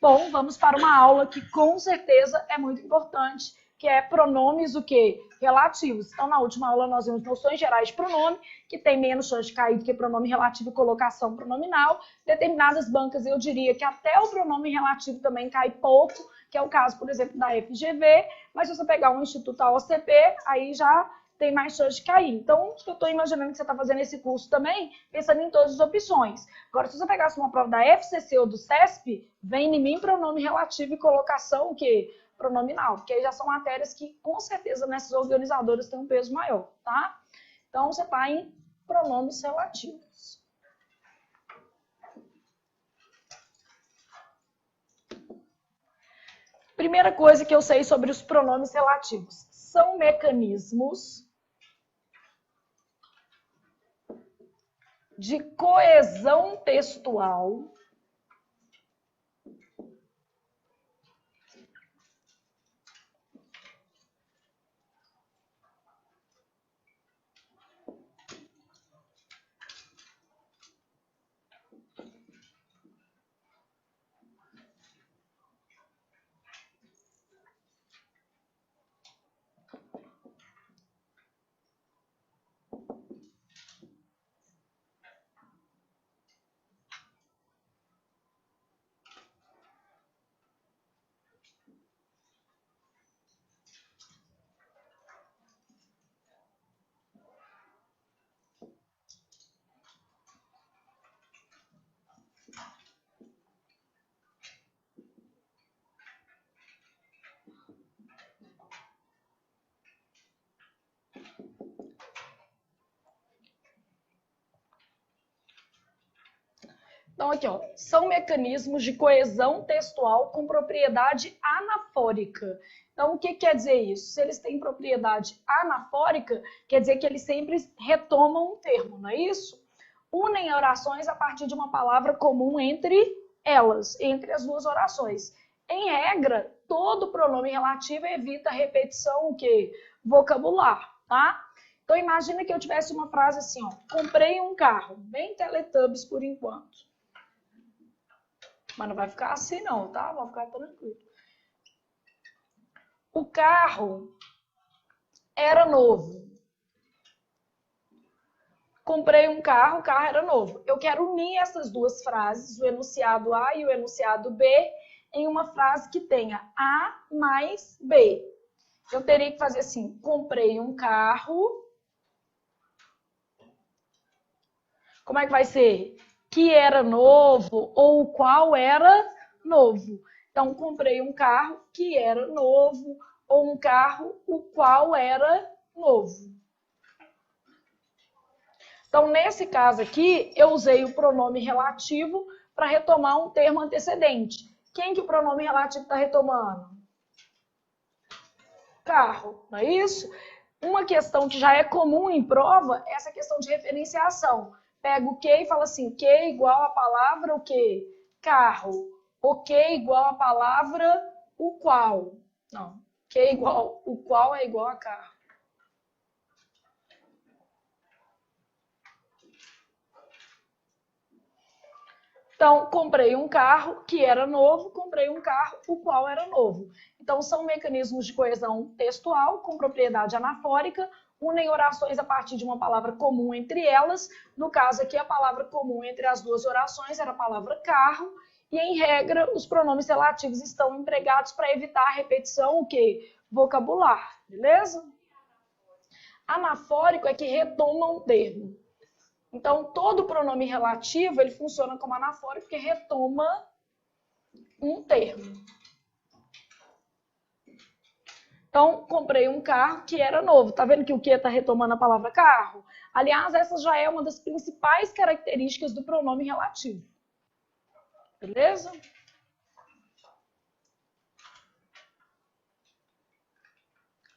Bom, vamos para uma aula que com certeza é muito importante, que é pronomes o quê? Relativos. Então, na última aula nós vimos noções gerais de pronome, que tem menos chance de cair do que pronome relativo e colocação pronominal. Determinadas bancas, eu diria que até o pronome relativo também cai pouco, que é o caso, por exemplo, da FGV, mas se você pegar um Instituto AOCP, aí já tem mais chance de cair. Então, eu estou imaginando que você está fazendo esse curso também, pensando em todas as opções. Agora, se você pegasse uma prova da FCC ou do CESP, vem em mim pronome relativo e colocação o quê? Pronominal, porque aí já são matérias que, com certeza, nessas organizadoras têm um peso maior, tá? Então, você está em pronomes relativos. Primeira coisa que eu sei sobre os pronomes relativos. São mecanismos de coesão textual Então, aqui, ó, são mecanismos de coesão textual com propriedade anafórica. Então, o que quer dizer isso? Se eles têm propriedade anafórica, quer dizer que eles sempre retomam um termo, não é isso? Unem orações a partir de uma palavra comum entre elas, entre as duas orações. Em regra, todo pronome relativo evita a repetição o quê? Vocabular, tá? Então, imagina que eu tivesse uma frase assim, ó, comprei um carro, bem Teletubbies por enquanto. Mas não vai ficar assim não, tá? Vai ficar tranquilo. O carro era novo. Comprei um carro, o carro era novo. Eu quero unir essas duas frases, o enunciado A e o enunciado B, em uma frase que tenha A mais B. Eu teria que fazer assim, comprei um carro. Como é que vai ser? Que era novo ou o qual era novo. Então, comprei um carro que era novo ou um carro o qual era novo. Então, nesse caso aqui, eu usei o pronome relativo para retomar um termo antecedente. Quem que o pronome relativo está retomando? Carro, não é isso? Uma questão que já é comum em prova é essa questão de referenciação. Pega o que e fala assim, que igual a palavra o que? Carro. O que igual a palavra o qual. Não, que igual, o qual é igual a carro. Então, comprei um carro que era novo, comprei um carro o qual era novo. Então, são mecanismos de coesão textual com propriedade anafórica, unem orações a partir de uma palavra comum entre elas. No caso aqui, a palavra comum entre as duas orações era a palavra carro. E, em regra, os pronomes relativos estão empregados para evitar a repetição, o quê? Vocabular, beleza? Anafórico é que retoma um termo. Então, todo pronome relativo, ele funciona como anafórico, porque retoma um termo. Então, comprei um carro que era novo. Tá vendo que o que está retomando a palavra carro? Aliás, essa já é uma das principais características do pronome relativo. Beleza?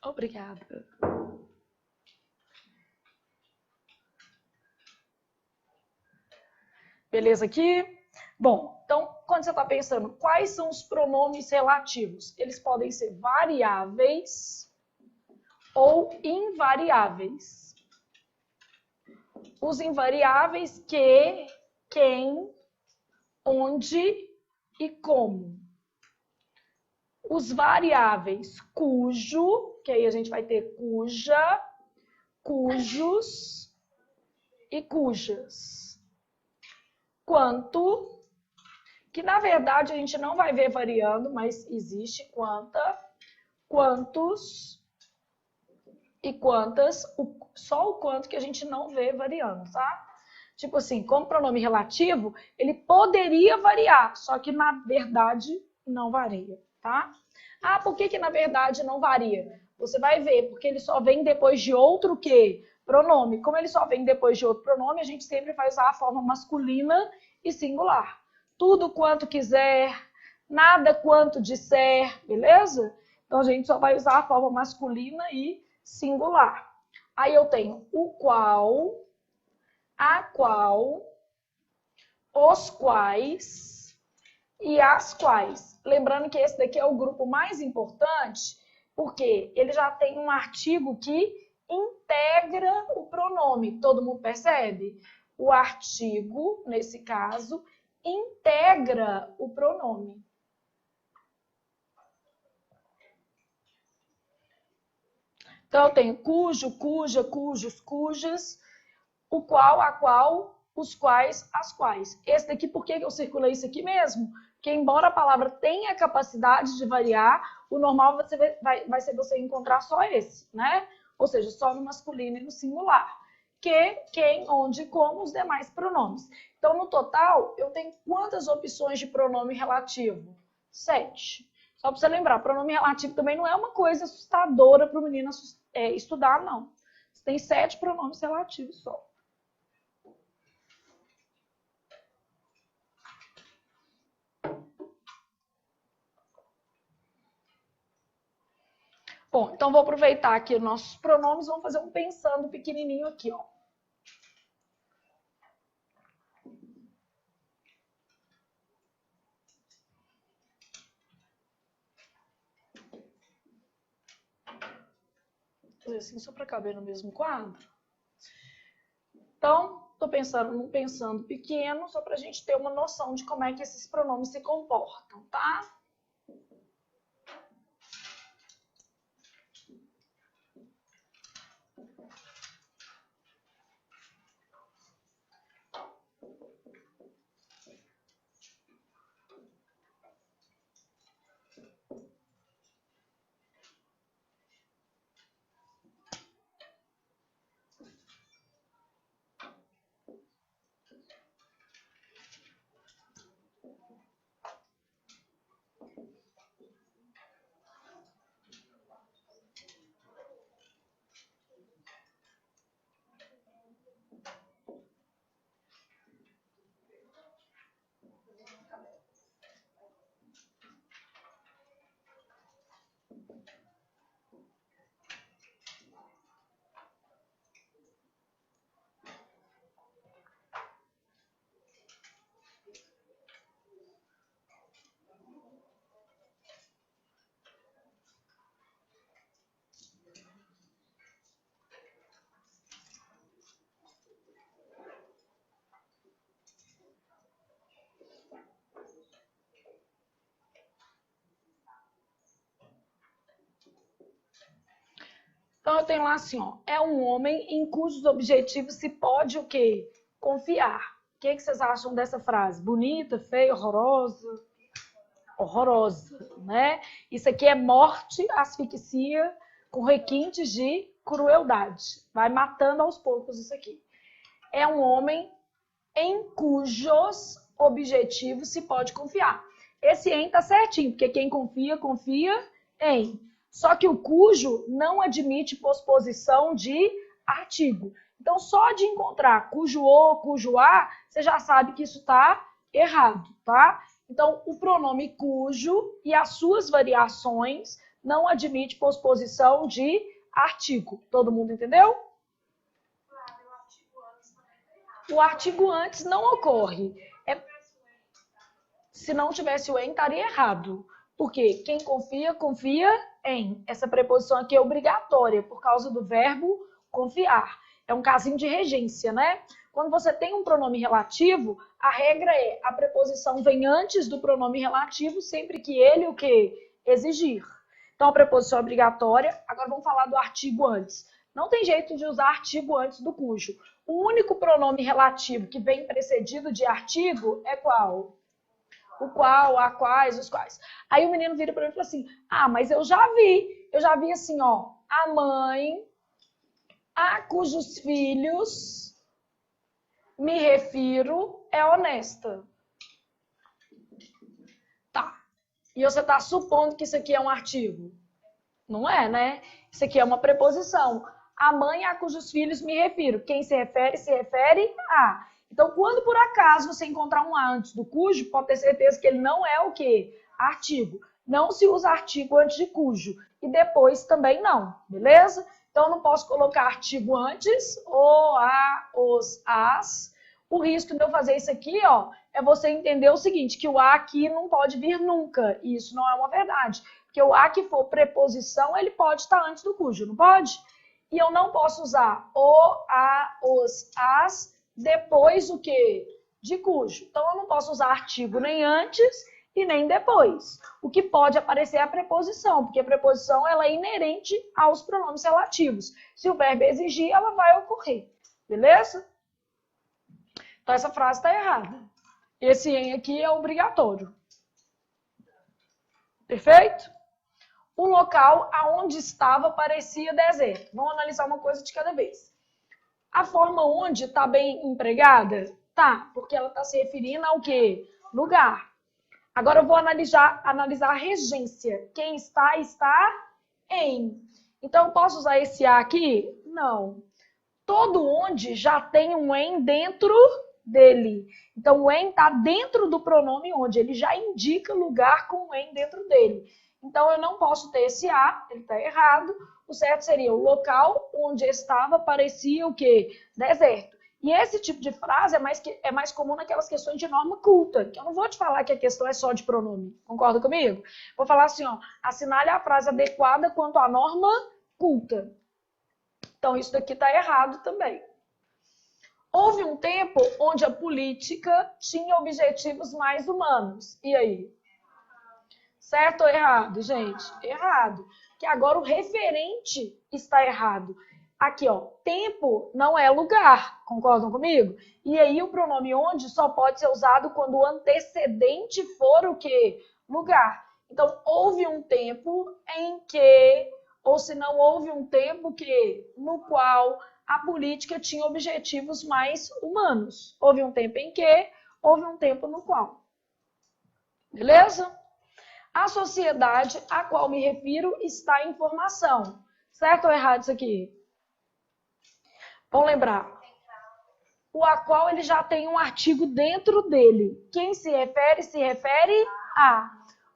Obrigada. Beleza aqui? Bom, então, quando você está pensando quais são os pronomes relativos, eles podem ser variáveis ou invariáveis. Os invariáveis que, quem, onde e como. os variáveis cujo, que aí a gente vai ter cuja, cujos e cujas. Quanto, que na verdade a gente não vai ver variando, mas existe quanta, quantos e quantas, só o quanto que a gente não vê variando, tá? Tipo assim, como pronome relativo, ele poderia variar, só que na verdade não varia, tá? Ah, por que na verdade não varia? Você vai ver, porque ele só vem depois de outro que? Pronome. Como ele só vem depois de outro pronome, a gente sempre vai usar a forma masculina e singular. Tudo quanto quiser, nada quanto disser, beleza? Então a gente só vai usar a forma masculina e singular. Aí eu tenho o qual, a qual, os quais e as quais. Lembrando que esse daqui é o grupo mais importante, porque ele já tem um artigo que integra o pronome. Todo mundo percebe? O artigo, nesse caso, integra o pronome. Então, eu tenho cujo, cuja, cujos, cujas, o qual, a qual, os quais, as quais. Esse daqui, por que eu circulei isso aqui mesmo? Porque, embora a palavra tenha a capacidade de variar, o normal vai ser você encontrar só esse, né? Ou seja, só no masculino e no singular. Que, quem, onde, como, os demais pronomes. Então, no total, eu tenho quantas opções de pronome relativo? 7. Só para você lembrar, pronome relativo também não é uma coisa assustadora para o menino estudar, não. Você tem 7 pronomes relativos só. Bom, então vou aproveitar aqui os nossos pronomes, vamos fazer um pensando pequenininho aqui, ó. Vou fazer assim só para caber no mesmo quadro. Então, estou pensando num pensando pequeno, só para a gente ter uma noção de como é que esses pronomes se comportam, tá? Então, eu tenho lá assim, ó, é um homem em cujos objetivos se pode o quê? Confiar. O que vocês acham dessa frase? Bonita, feia, horrorosa? Horrorosa, né? Isso aqui é morte, asfixia, com requintes de crueldade. Vai matando aos poucos isso aqui. É um homem em cujos objetivos se pode confiar. Esse em tá certinho, porque quem confia, confia em. Só que o cujo não admite posposição de artigo. Então, só de encontrar cujo o, cujo a, você já sabe que isso está errado, tá? Então, o pronome cujo e as suas variações não admite posposição de artigo. Todo mundo entendeu? O artigo antes não ocorre. Se não tivesse o em, estaria errado. Porque quem confia, confia em. Essa preposição aqui é obrigatória por causa do verbo confiar. É um casinho de regência, né? Quando você tem um pronome relativo, a regra é a preposição vem antes do pronome relativo, sempre que ele o quê? exigir. Então, a preposição obrigatória. Agora vamos falar do artigo antes. Não tem jeito de usar artigo antes do cujo. O único pronome relativo que vem precedido de artigo é qual? O qual, a quais, os quais. Aí o menino vira para mim e fala assim, mas eu já vi assim, ó, a mãe, a cujos filhos me refiro, é honesta. Tá. E você está supondo que isso aqui é um artigo? Não é, né? Isso aqui é uma preposição. A mãe a cujos filhos me refiro. Quem se refere a. Então, quando por acaso você encontrar um a antes do cujo, pode ter certeza que ele não é o quê? Artigo. Não se usa artigo antes de cujo. E depois também não, beleza? Então, eu não posso colocar artigo antes, o, a, os, as. O risco de eu fazer isso aqui, ó, é você entender o seguinte, que o a aqui não pode vir nunca. E isso não é uma verdade. Porque o a que for preposição, ele pode estar antes do cujo, não pode? E eu não posso usar o, a, os, as, depois o quê? De cujo. Então, eu não posso usar artigo nem antes e nem depois. O que pode aparecer é a preposição, porque a preposição ela é inerente aos pronomes relativos. Se o verbo exigir, ela vai ocorrer. Beleza? Então, essa frase está errada. Esse em aqui é obrigatório. Perfeito? O local aonde estava parecia deserto. Vamos analisar uma coisa de cada vez. A forma onde está bem empregada? Tá, porque ela está se referindo ao quê? Lugar. Agora eu vou analisar a regência. Quem está em. Então, eu posso usar esse a aqui? Não. Todo onde já tem um em dentro dele. Então, o em está dentro do pronome onde. Ele já indica lugar com o em dentro dele. Então, eu não posso ter esse a, ele está errado. O certo seria o local onde estava parecia o quê? Deserto. E esse tipo de frase é mais comum naquelas questões de norma culta, que eu não vou te falar que a questão é só de pronome. Concorda comigo? Vou falar assim, ó, assinale a frase adequada quanto à norma culta. Então, isso daqui está errado também. Houve um tempo onde a política tinha objetivos mais humanos. E aí? Certo ou errado, gente? Errado. Que agora o referente está errado. Aqui, ó, tempo não é lugar. Concordam comigo? E aí o pronome onde só pode ser usado quando o antecedente for o quê? Lugar. Então, houve um tempo em que, ou se não houve um tempo que, no qual a política tinha objetivos mais humanos. Houve um tempo em que, houve um tempo no qual. Beleza? A sociedade a qual me refiro está em formação. Certo ou errado isso aqui? Vamos lembrar. O a qual ele já tem um artigo dentro dele. Quem se refere a.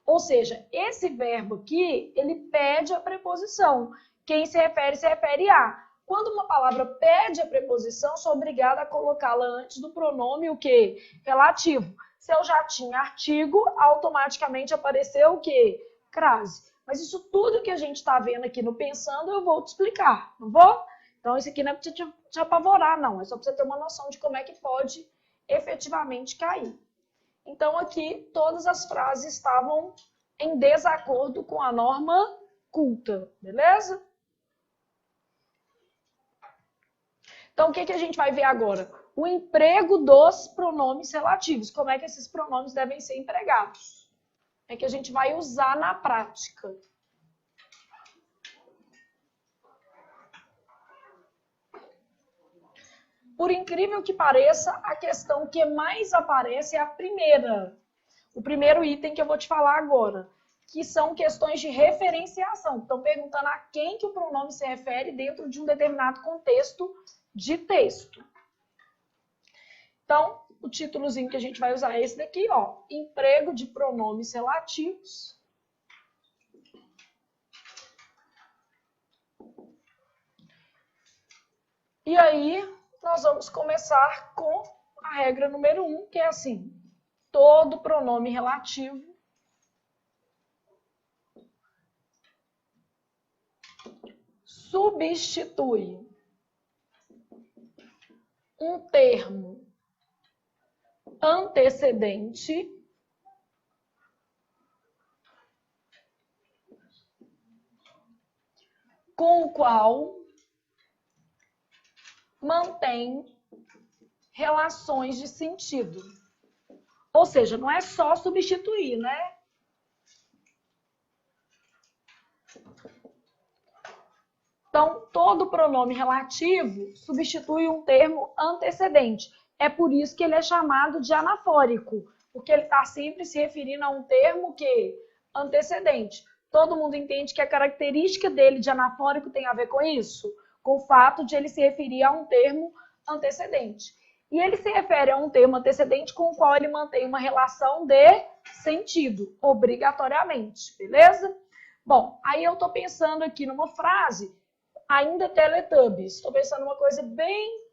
Ou seja, esse verbo aqui, ele pede a preposição. Quem se refere a. Quando uma palavra pede a preposição, sou obrigada a colocá-la antes do pronome o quê? Relativo. Se eu já tinha artigo, automaticamente apareceu o quê? Crase. Mas isso tudo que a gente está vendo aqui no Pensando, eu vou te explicar, não vou? Então, isso aqui não é para te apavorar, não. É só para você ter uma noção de como é que pode efetivamente cair. Então, aqui, todas as frases estavam em desacordo com a norma culta, beleza? Então, o que a gente vai ver agora? O emprego dos pronomes relativos. Como é que esses pronomes devem ser empregados? É que a gente vai usar na prática. Por incrível que pareça, a questão que mais aparece é a primeira. O primeiro item que eu vou te falar agora, que são questões de referenciação. Estão perguntando a quem que o pronome se refere dentro de um determinado contexto de texto. Então, o títulozinho que a gente vai usar é esse daqui, ó. Emprego de pronomes relativos. E aí, nós vamos começar com a regra número 1, que é assim. Todo pronome relativo substitui um termo antecedente com o qual mantém relações de sentido. Ou seja, não é só substituir, né? Então, todo pronome relativo substitui um termo antecedente. É por isso que ele é chamado de anafórico, porque ele está sempre se referindo a um termo que antecedente. Todo mundo entende que a característica dele de anafórico tem a ver com isso? Com o fato de ele se referir a um termo antecedente. E ele se refere a um termo antecedente com o qual ele mantém uma relação de sentido, obrigatoriamente, beleza? Bom, aí eu estou pensando aqui numa frase, ainda Teletubbies. Estou pensando numa coisa bem...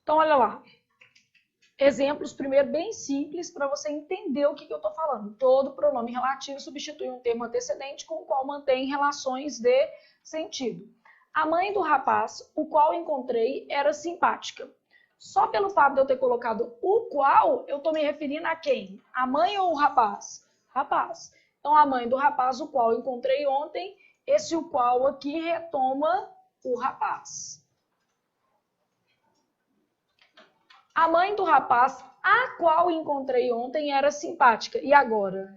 Então, olha lá. Exemplos, primeiro, bem simples, para você entender o que eu estou falando. Todo pronome relativo substitui um termo antecedente com o qual mantém relações de sentido. A mãe do rapaz, o qual encontrei, era simpática. Só pelo fato de eu ter colocado o qual, eu estou me referindo a quem? A mãe ou o rapaz? Rapaz. Então, a mãe do rapaz, o qual encontrei ontem, esse o qual aqui retoma o rapaz. A mãe do rapaz, a qual encontrei ontem, era simpática. E agora?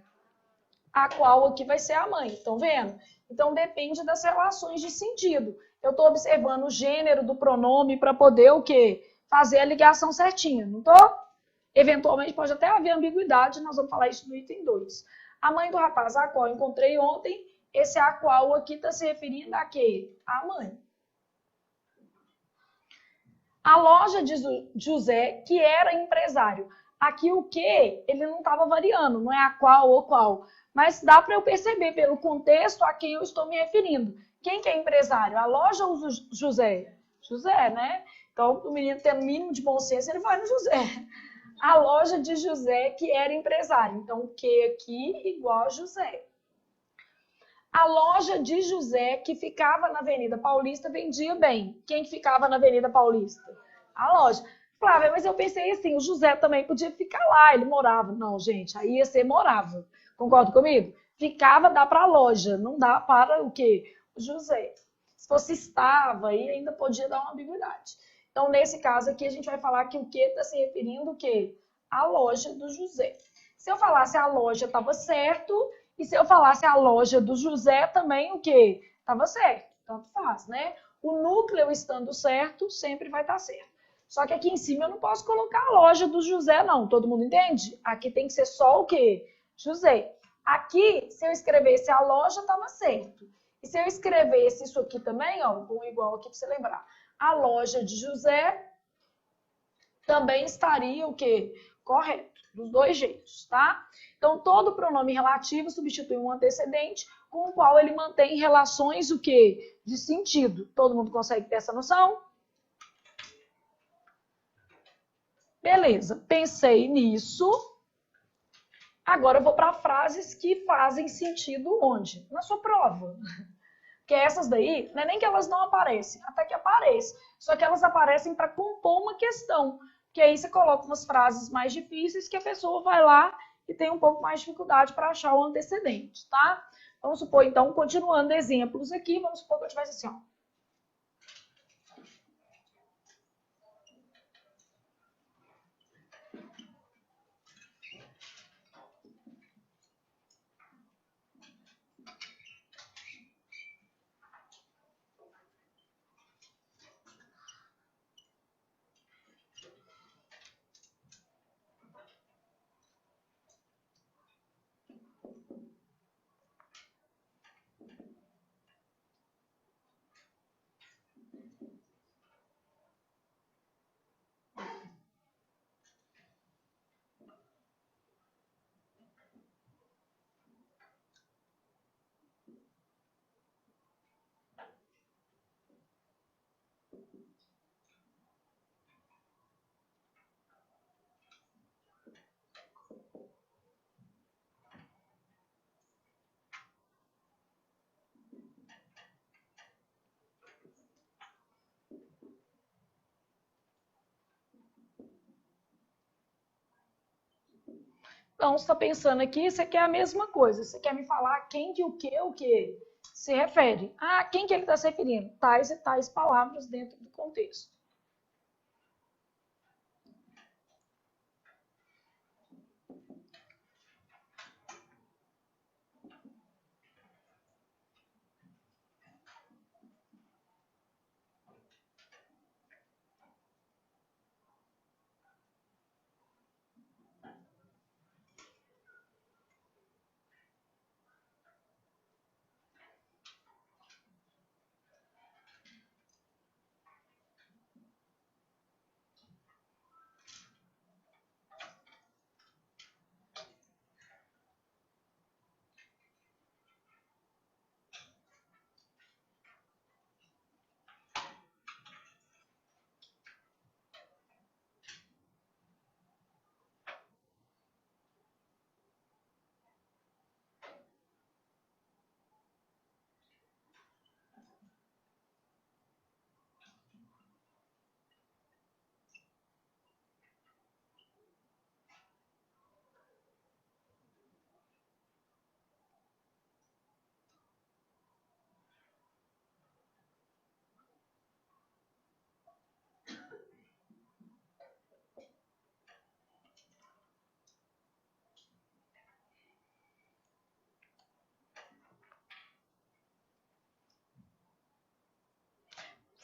A qual aqui vai ser a mãe. Estão vendo? Então, depende das relações de sentido. Eu estou observando o gênero do pronome para poder o quê? Fazer a ligação certinha, não estou? Eventualmente, pode até haver ambiguidade, nós vamos falar isso no item 2. A mãe do rapaz, a qual encontrei ontem, esse a qual aqui está se referindo a quê? A mãe. A loja de José, que era empresário. Aqui o que, ele não estava variando, não é a qual ou qual. Mas dá para eu perceber pelo contexto a quem eu estou me referindo. Quem que é empresário? A loja ou o José? José, né? Então, o menino tendo o mínimo de bom senso, ele vai no José. A loja de José, que era empresário. Então, o que aqui igual a José. A loja de José, que ficava na Avenida Paulista, vendia bem. Quem que ficava na Avenida Paulista? A loja. Flávia, mas eu pensei assim, o José também podia ficar lá, ele morava. Não, gente, aí ia ser morava. Concorda comigo? Ficava, dá para a loja, não dá para o quê? O José. Se fosse estava, aí ainda podia dar uma ambiguidade. Então, nesse caso aqui, a gente vai falar que o que está se referindo o quê? A loja do José. Se eu falasse a loja estava certo, e se eu falasse a loja do José também, o quê? Estava certo. Tanto faz, né? O núcleo estando certo, sempre vai estar certo. Só que aqui em cima eu não posso colocar a loja do José, não. Todo mundo entende? Aqui tem que ser só o quê? José. Aqui, se eu escrevesse a loja, estava certo. E se eu escrevesse isso aqui também, ó, com igual aqui para você lembrar. A loja de José também estaria o quê? Correto, dos dois jeitos, tá? Então, todo pronome relativo substitui um antecedente com o qual ele mantém relações o quê? De sentido. Todo mundo consegue ter essa noção? Beleza, pensei nisso. Agora eu vou para frases que fazem sentido onde? Na sua prova. Porque essas daí, não é nem que elas não aparecem, até que aparecem. Só que elas aparecem para compor uma questão. Porque aí você coloca umas frases mais difíceis que a pessoa vai lá e tem um pouco mais de dificuldade para achar o antecedente, tá? Vamos supor, então, continuando exemplos aqui, vamos supor que eu tivesse assim, ó. Então, você está pensando aqui, você quer a mesma coisa. Você quer me falar quem que o que se refere. Ah, quem que ele está se referindo? Tais e tais palavras dentro do contexto.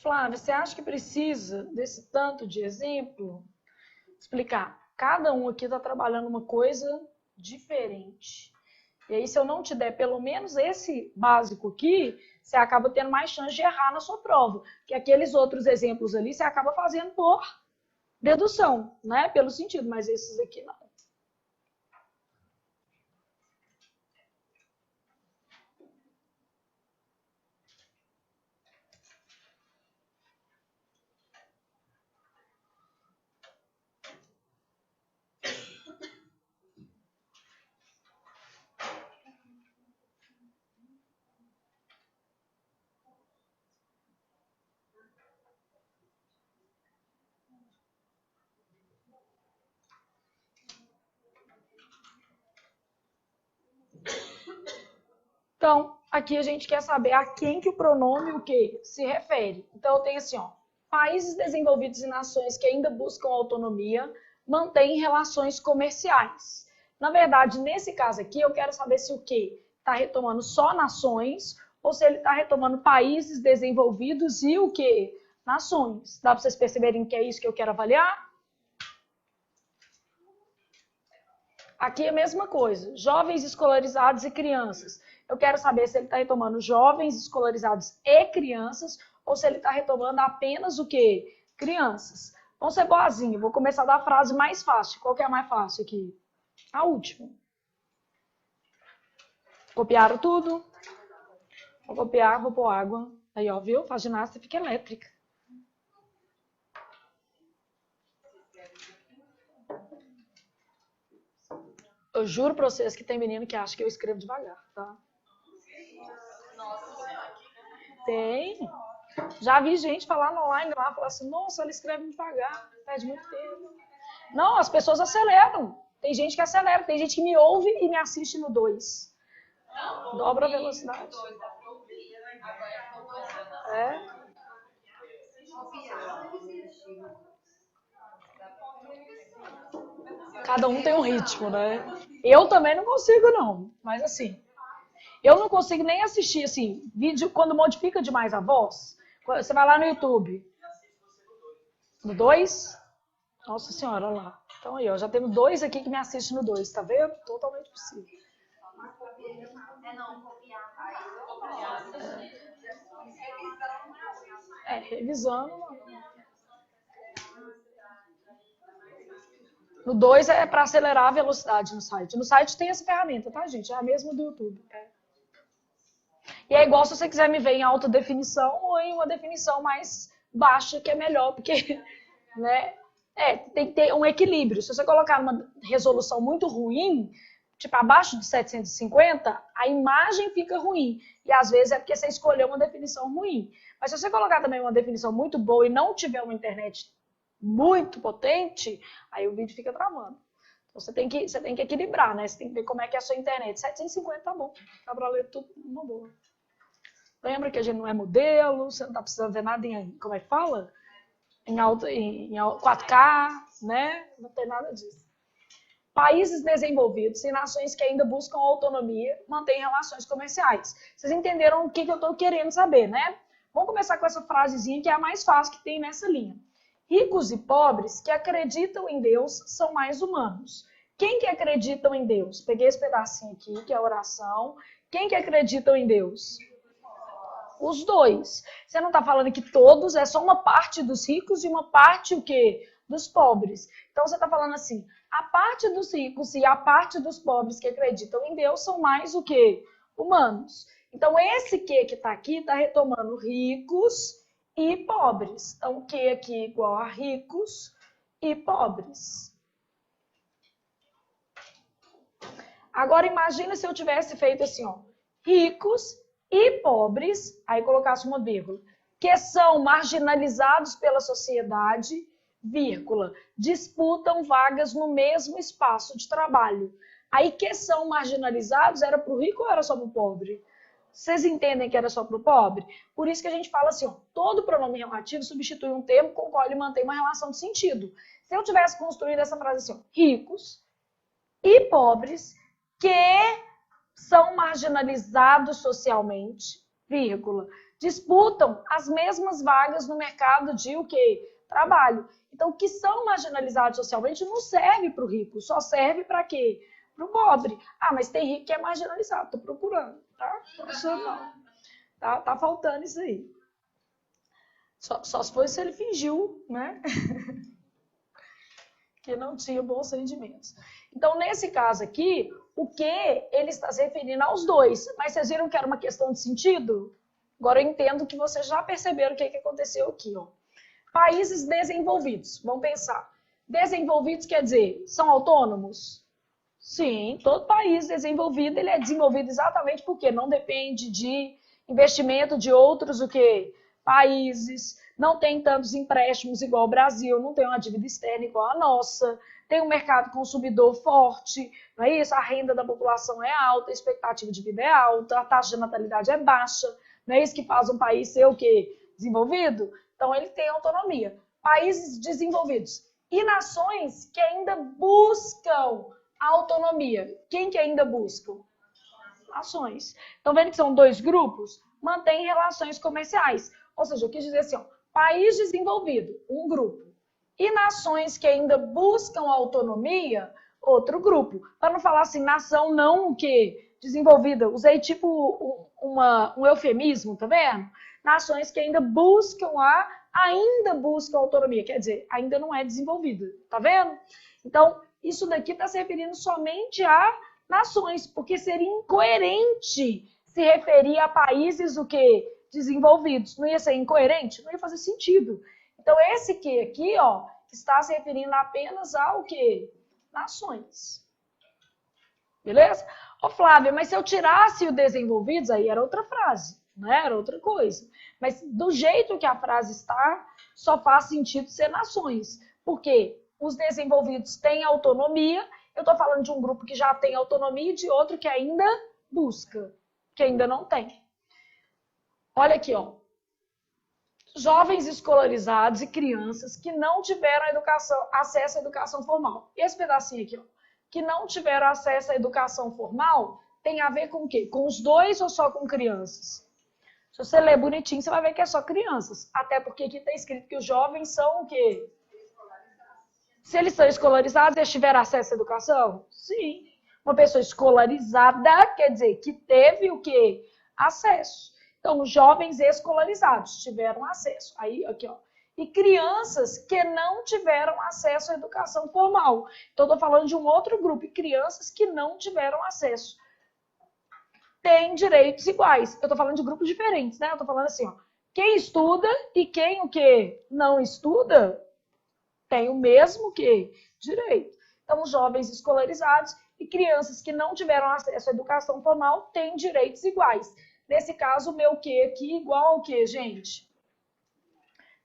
Flávia, você acha que precisa desse tanto de exemplo? Explicar. Cada um aqui está trabalhando uma coisa diferente. E aí, se eu não te der pelo menos esse básico aqui, você acaba tendo mais chance de errar na sua prova. Porque aqueles outros exemplos ali, você acaba fazendo por dedução, né? Pelo sentido, mas esses aqui não. Então, aqui a gente quer saber a quem que o pronome o quê se refere. Então, eu tenho assim, ó, países desenvolvidos e nações que ainda buscam autonomia mantêm relações comerciais. Na verdade, nesse caso aqui, eu quero saber se o quê está retomando só nações ou se ele está retomando países desenvolvidos e o quê? Nações. Dá para vocês perceberem que é isso que eu quero avaliar? Aqui é a mesma coisa, jovens escolarizados e crianças. Eu quero saber se ele está retomando jovens escolarizados e crianças ou se ele está retomando apenas o quê? Crianças. Vamos ser boazinha. Vou começar da frase mais fácil. Qual que é a mais fácil aqui? A última. Copiaram tudo? Vou copiar, vou pôr água. Aí, ó, viu? Faz ginástica, fica elétrica. Eu juro pra vocês que tem menino que acha que eu escrevo devagar, tá? Tem. Já vi gente falar no online lá, falar assim, nossa, ela escreve devagar, perde muito tempo. Não, as pessoas aceleram. Tem gente que acelera, tem gente que me ouve e me assiste no 2. Dobra a velocidade. É. Cada um tem um ritmo, né? Eu também não consigo, não. Mas assim, eu não consigo nem assistir, assim, vídeo quando modifica demais a voz. Você vai lá no YouTube. No 2? Nossa senhora, olha lá. Então aí, ó, já temos 2 aqui que me assistem no 2, tá vendo? Totalmente possível. Revisando. No 2 é para acelerar a velocidade no site. No site tem essa ferramenta, tá, gente? É a mesma do YouTube. E é igual se você quiser me ver em alta definição ou em uma definição mais baixa, que é melhor, porque, né? Tem que ter um equilíbrio. Se você colocar uma resolução muito ruim, tipo abaixo de 750, a imagem fica ruim. E às vezes é porque você escolheu uma definição ruim. Mas se você colocar também uma definição muito boa e não tiver uma internet muito potente, aí o vídeo fica travando. Então você tem que equilibrar, né? Você tem que ver como é que é a sua internet. 750 tá bom. Dá pra ler tudo uma boa. Lembra que a gente não é modelo, você não tá precisando ver nada em, como é que fala? Em 4K, né? Não tem nada disso. Países desenvolvidos e nações que ainda buscam autonomia mantêm relações comerciais. Vocês entenderam o que eu estou querendo saber, né? Vamos começar com essa frasezinha que é a mais fácil que tem nessa linha. Ricos e pobres que acreditam em Deus são mais humanos. Quem que acreditam em Deus? Peguei esse pedacinho aqui, que é a oração. Quem que acreditam em Deus? Os dois. Você não está falando que todos, é só uma parte dos ricos e uma parte o quê? Dos pobres. Então você está falando assim, a parte dos ricos e a parte dos pobres que acreditam em Deus são mais o quê? Humanos. Então esse que está aqui está retomando ricos e pobres. Então o que aqui é igual a ricos e pobres. Agora imagina se eu tivesse feito assim, ó, ricos e pobres, aí colocasse uma vírgula, que são marginalizados pela sociedade, vírgula, disputam vagas no mesmo espaço de trabalho. Aí que são marginalizados era para o rico ou era só para o pobre? Vocês entendem que era só para o pobre? Por isso que a gente fala assim, ó, todo pronome relativo substitui um termo com o qual ele mantém uma relação de sentido. Se eu tivesse construído essa frase assim, ó, ricos e pobres que são marginalizados socialmente, vírgula, disputam as mesmas vagas no mercado de o quê? Trabalho. Então, que são marginalizados socialmente não serve para o rico, só serve para quê? Para o pobre. Ah, mas tem rico que é marginalizado, estou procurando, tá? Não. Tá faltando isso aí. Só se fosse se ele fingiu, né? Que não tinha bons rendimentos. Então, nesse caso aqui, o que ele está se referindo aos dois. Mas vocês viram que era uma questão de sentido? Agora eu entendo que vocês já perceberam o que aconteceu aqui. Ó. Países desenvolvidos. Vamos pensar. Desenvolvidos quer dizer, são autônomos? Sim, todo país desenvolvido, ele é desenvolvido exatamente porque não depende de investimento de outros o quê? Países, não tem tantos empréstimos igual o Brasil, não tem uma dívida externa igual a nossa, tem um mercado consumidor forte, não é isso? A renda da população é alta, a expectativa de vida é alta, a taxa de natalidade é baixa, não é isso que faz um país ser o quê? Desenvolvido? Então ele tem autonomia. Países desenvolvidos e nações que ainda buscam autonomia. Quem que ainda buscam? Nações. Estão vendo que são dois grupos? Mantém relações comerciais. Ou seja, eu quis dizer assim, ó, país desenvolvido, um grupo. E nações que ainda buscam autonomia, outro grupo. Para não falar assim, nação não que desenvolvida. Usei tipo um eufemismo, tá vendo? Nações que ainda buscam a ainda buscam autonomia, quer dizer, ainda não é desenvolvida, tá vendo? Então, isso daqui está se referindo somente a nações, porque seria incoerente se referir a países o quê? Desenvolvidos. Não ia ser incoerente? Não ia fazer sentido. Então, esse que aqui, ó, está se referindo apenas ao quê? Nações. Beleza? Ô, Flávia, mas se eu tirasse o desenvolvidos, aí era outra frase, né? Era outra coisa. Mas do jeito que a frase está, só faz sentido ser nações. Porque os desenvolvidos têm autonomia, eu estou falando de um grupo que já tem autonomia e de outro que ainda busca, que ainda não tem. Olha aqui, ó. Jovens escolarizados e crianças que não tiveram acesso à educação formal. Esse pedacinho aqui, ó, que não tiveram acesso à educação formal, tem a ver com o quê? Com os dois ou só com crianças? Se você ler bonitinho, você vai ver que é só crianças. Até porque aqui está escrito que os jovens são o quê? Se eles são escolarizados, eles tiveram acesso à educação? Sim. Uma pessoa escolarizada quer dizer que teve o quê? Acesso. Então, os jovens escolarizados tiveram acesso. Aí, aqui, ó. E crianças que não tiveram acesso à educação formal. Então, estou falando de um outro grupo. E crianças que não tiveram acesso. Têm direitos iguais. Eu estou falando de grupos diferentes, né? Eu estou falando assim, ó. Quem estuda e quem o quê? Não estuda, tem o mesmo que direito. Então, os jovens escolarizados e crianças que não tiveram acesso à educação formal têm direitos iguais. Nesse caso, o meu que aqui igual ao que, gente?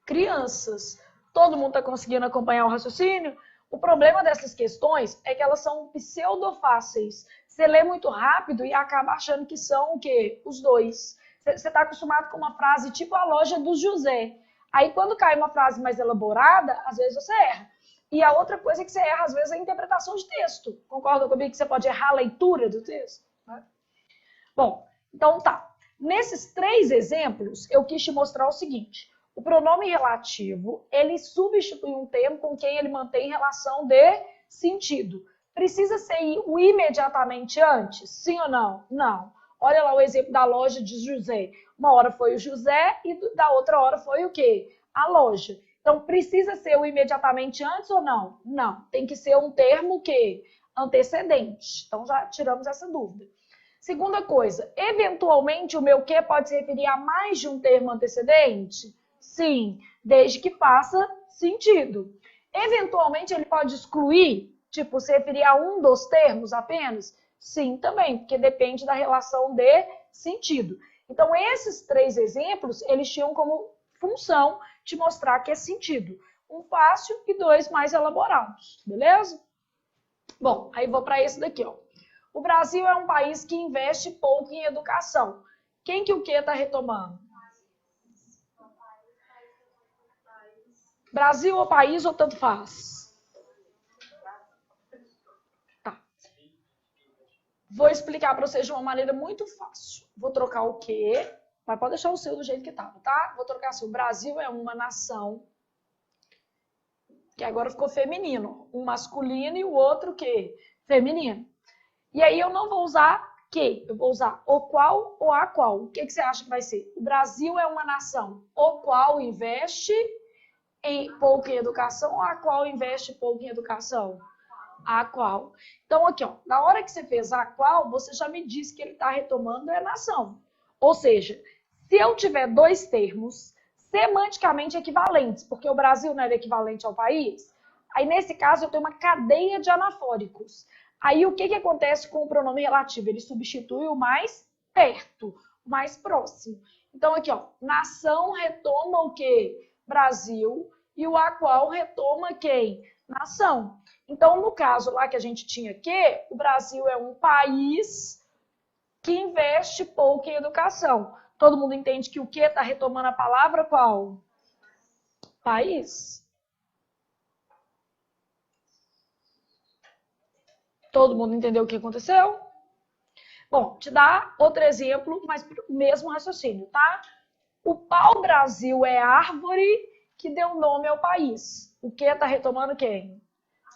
Crianças. Todo mundo está conseguindo acompanhar o raciocínio? O problema dessas questões é que elas são pseudofáceis. Você lê muito rápido e acaba achando que são o quê? Os dois. Você está acostumado com uma frase tipo a loja do José. Aí, quando cai uma frase mais elaborada, às vezes você erra. E a outra coisa que você erra, às vezes, é a interpretação de texto. Concorda comigo que você pode errar a leitura do texto? Né? Bom, então tá. Nesses 3 exemplos, eu quis te mostrar o seguinte. O pronome relativo, ele substitui um termo com quem ele mantém relação de sentido. Precisa ser o imediatamente antes? Sim ou não? Não. Olha lá o exemplo da loja de José. Uma hora foi o José e da outra hora foi o quê? A loja. Então, precisa ser o imediatamente antes ou não? Não. Tem que ser um termo que antecedente. Então, já tiramos essa dúvida. Segunda coisa, eventualmente o meu que pode se referir a mais de um termo antecedente? Sim, desde que faça sentido. Eventualmente ele pode excluir, tipo, se referir a um dos termos apenas? Sim, também, porque depende da relação de sentido. Então, esses 3 exemplos, eles tinham como função te mostrar que é sentido. Um fácil e 2 mais elaborados, beleza? Bom, aí vou para esse daqui, ó. O Brasil é um país que investe pouco em educação. Quem que o que está retomando? Brasil ou país ou tanto faz? Tá. Vou explicar para vocês de uma maneira muito fácil. Vou trocar o quê? Mas pode deixar o seu do jeito que estava, tá? Vou trocar assim. O Brasil é uma nação que agora ficou feminino. Um masculino e o outro o quê? Feminino. E aí eu não vou usar que, eu vou usar o qual ou a qual. O que você acha que vai ser? O Brasil é uma nação o qual investe pouco em educação ou a qual investe pouco em educação? A qual. Então aqui, ó, na hora que você fez a qual, você já me disse que ele está retomando a nação. Ou seja, se eu tiver 2 termos semanticamente equivalentes, porque o Brasil não era equivalente ao país, aí nesse caso eu tenho uma cadeia de anafóricos. Aí o que acontece com o pronome relativo? Ele substitui o mais perto, o mais próximo. Então aqui, ó, nação retoma o quê? Brasil. E o a qual retoma quem? Nação. Então, no caso lá que a gente tinha que, o Brasil é um país que investe pouco em educação. Todo mundo entende que o que está retomando a palavra qual? País. Todo mundo entendeu o que aconteceu? Bom, te dá outro exemplo, mas o mesmo raciocínio, tá? O pau-brasil é árvore que deu nome ao país. O que está retomando quem?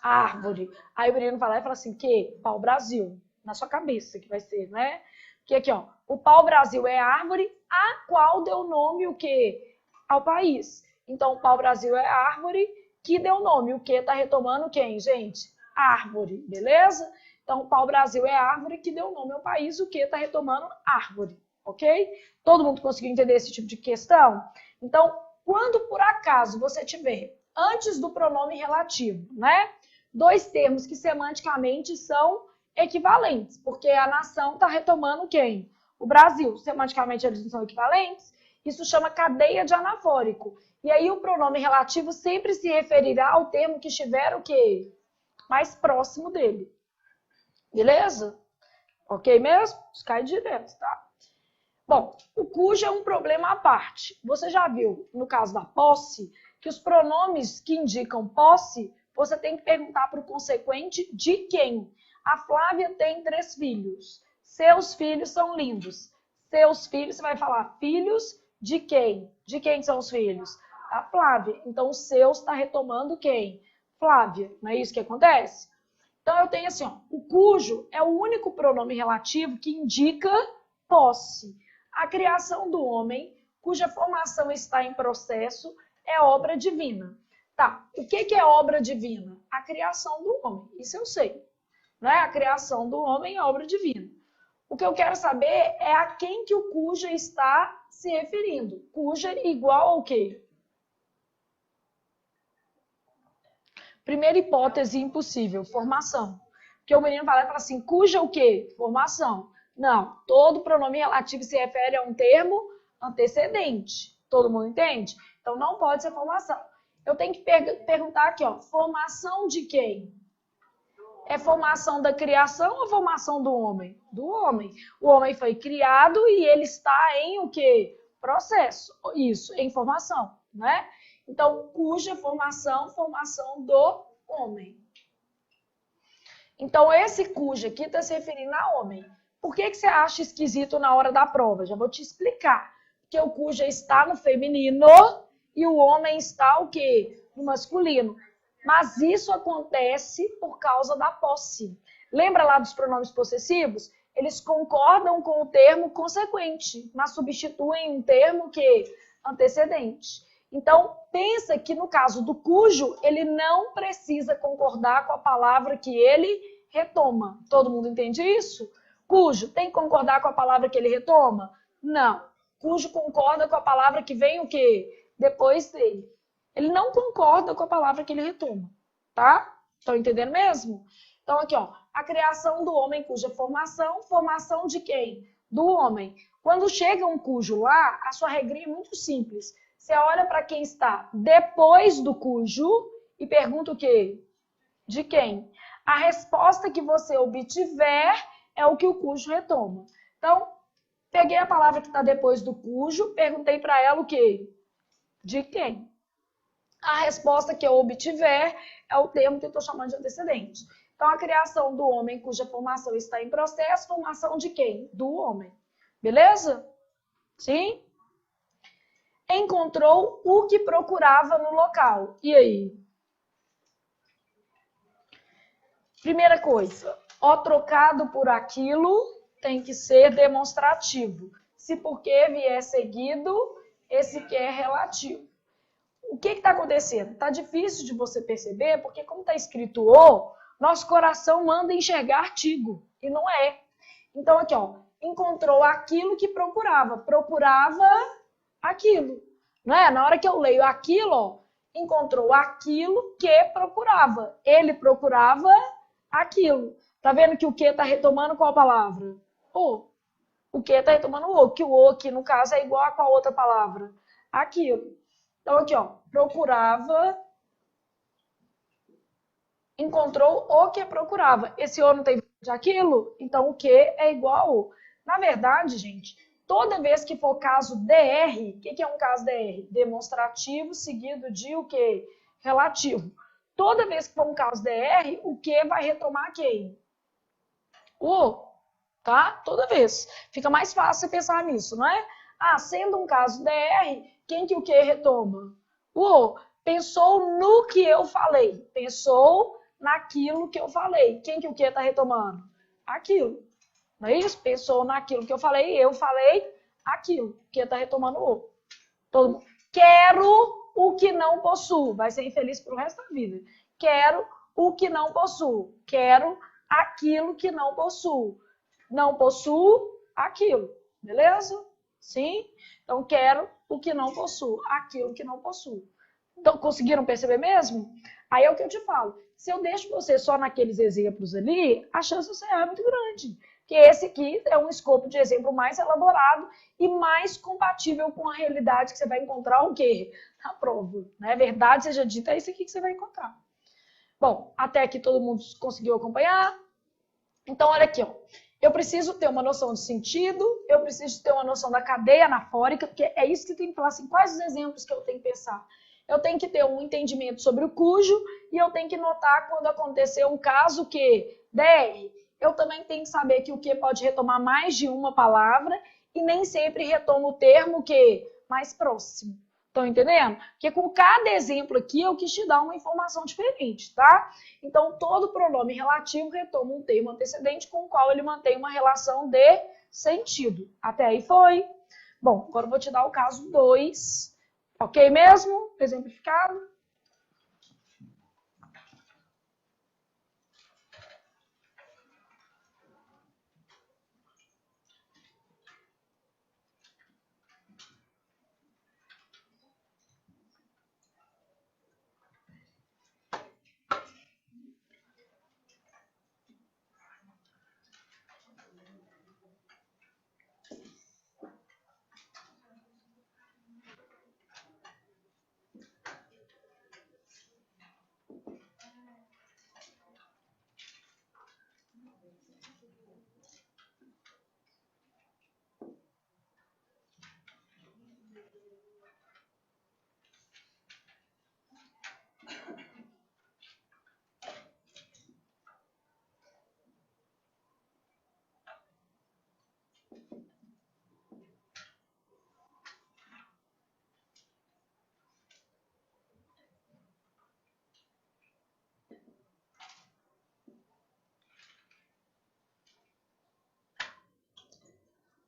A árvore. Aí o menino vai lá e fala assim, que? Pau-brasil. Na sua cabeça que vai ser, né? Porque aqui, ó, o pau-brasil é árvore a qual deu nome o quê? Ao país. Então, o pau-brasil é árvore que deu nome. O que está retomando quem, gente? Árvore, beleza? Então, o pau-brasil é árvore que deu nome ao país. O que está retomando? Árvore, ok? Todo mundo conseguiu entender esse tipo de questão? Então, quando por acaso você tiver antes do pronome relativo, né? Dois termos que semanticamente são equivalentes, porque a nação está retomando quem? O Brasil. Semanticamente eles não são equivalentes. Isso chama cadeia de anafórico. E aí o pronome relativo sempre se referirá ao termo que estiver o quê? Mais próximo dele. Beleza? Ok mesmo? Isso cai direto, tá? Bom, o cujo é um problema à parte. Você já viu, no caso da posse, que os pronomes que indicam posse, você tem que perguntar para o consequente de quem. A Flávia tem 3 filhos. Seus filhos são lindos. Seus filhos, você vai falar filhos de quem? De quem são os filhos? A Flávia. Então, os seus está retomando quem? Flávia. Não é isso que acontece? Então, eu tenho assim, ó, o cujo é o único pronome relativo que indica posse. A criação do homem, cuja formação está em processo, é obra divina. Tá, o que é obra divina? A criação do homem, isso eu sei. Né? A criação do homem é obra divina. O que eu quero saber é a quem que o cuja está se referindo. Cuja igual ao quê? Primeira hipótese impossível, formação. Porque o menino vai lá e fala assim, cuja o quê? Formação. Não, todo pronome relativo se refere a um termo antecedente. Todo mundo entende? Então, não pode ser formação. Eu tenho que perguntar aqui, ó, formação de quem? É formação da criação ou formação do homem? Do homem. O homem foi criado e ele está em o quê? Processo. Isso, em formação, né? Então, cuja formação, formação do homem. Então, esse cuja aqui está se referindo a homem. Por que você acha esquisito na hora da prova? Já vou te explicar. Porque o cuja está no feminino e o homem está o quê? No masculino. Mas isso acontece por causa da posse. Lembra lá dos pronomes possessivos? Eles concordam com o termo consequente, mas substituem um termo que antecedente. Então, pensa que no caso do cujo, ele não precisa concordar com a palavra que ele retoma. Todo mundo entende isso? Cujo tem que concordar com a palavra que ele retoma? Não. Cujo concorda com a palavra que vem o quê? Depois dele. Ele não concorda com a palavra que ele retoma, tá? Estão entendendo mesmo? Então, aqui, ó, a criação do homem cuja formação, formação de quem? Do homem. Quando chega um cujo lá, a sua regrinha é muito simples. Você olha para quem está depois do cujo e pergunta o quê? De quem? A resposta que você obtiver é o que o cujo retoma. Então, peguei a palavra que está depois do cujo, perguntei para ela o quê? De quem? A resposta que eu obtiver é o termo que eu estou chamando de antecedente. Então, a criação do homem cuja formação está em processo, formação de quem? Do homem. Beleza? Sim? Encontrou o que procurava no local. E aí? Primeira coisa, o trocado por aquilo tem que ser demonstrativo. Se porque vier seguido, esse que é relativo. O que está acontecendo? Está difícil de você perceber, porque como está escrito o, nosso coração manda enxergar artigo, e não é. Então, aqui, ó, encontrou aquilo que procurava. Procurava aquilo. Né? Na hora que eu leio aquilo, ó, encontrou aquilo que procurava. Ele procurava aquilo. Tá vendo que o que está retomando qual palavra? O. O que está retomando o. Que o o aqui, no caso, é igual a qual outra palavra? Aquilo. Então, aqui, ó, procurava, encontrou o que procurava. Esse o não tem de aquilo, então o que é igual a o. Na verdade, gente, toda vez que for caso DR, o que é um caso DR? Demonstrativo seguido de o quê? Relativo. Toda vez que for um caso DR, o que vai retomar quem? O, tá? Toda vez. Fica mais fácil você pensar nisso, não é? Ah, sendo um caso DR, quem que o que retoma? O, pensou no que eu falei. Pensou naquilo que eu falei. Quem que o que está retomando? Aquilo. Não é isso? Pensou naquilo que eu falei aquilo. O que está retomando o. Todo mundo. Quero o não possuo, vai ser infeliz pro resto da vida. Quero o que não possuo. Quero aquilo que não possuo. Não possuo aquilo. Beleza? Sim? Então, quero o que não possuo. Aquilo que não possuo. Então, conseguiram perceber mesmo? Aí é o que eu te falo. Se eu deixo você só naqueles exemplos ali, a chance de você errar é muito grande. Porque esse aqui é um escopo de exemplo mais elaborado e mais compatível com a realidade que você vai encontrar o quê? Na prova. Né? Verdade seja dita, é isso aqui que você vai encontrar. Bom, até aqui todo mundo conseguiu acompanhar? Então, olha aqui, ó. Eu preciso ter uma noção de sentido, eu preciso ter uma noção da cadeia anafórica, porque é isso que tem que falar assim, quais os exemplos que eu tenho que pensar? Eu tenho que ter um entendimento sobre o cujo e eu tenho que notar quando acontecer um caso que DR. Eu também tenho que saber que o que pode retomar mais de uma palavra e nem sempre retoma o termo que mais próximo. Estão entendendo? Porque com cada exemplo aqui eu quis te dar uma informação diferente, tá? Então, todo pronome relativo retoma um termo antecedente com o qual ele mantém uma relação de sentido. Até aí foi? Bom, agora eu vou te dar o caso 2. Ok mesmo? Exemplificado?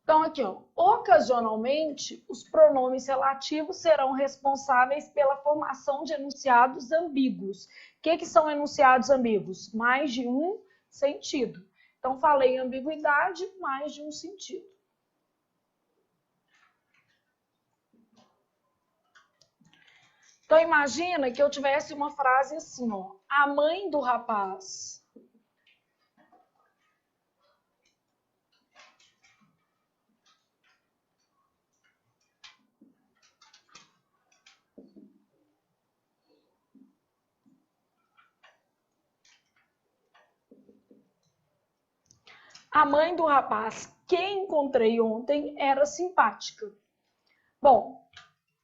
Então, aqui, ó, ocasionalmente, os pronomes relativos serão responsáveis pela formação de enunciados ambíguos. O que são enunciados ambíguos? Mais de um sentido. Então, falei em ambiguidade, mais de um sentido. Então, imagina que eu tivesse uma frase assim, ó, a mãe do rapaz... A mãe do rapaz que encontrei ontem era simpática. Bom,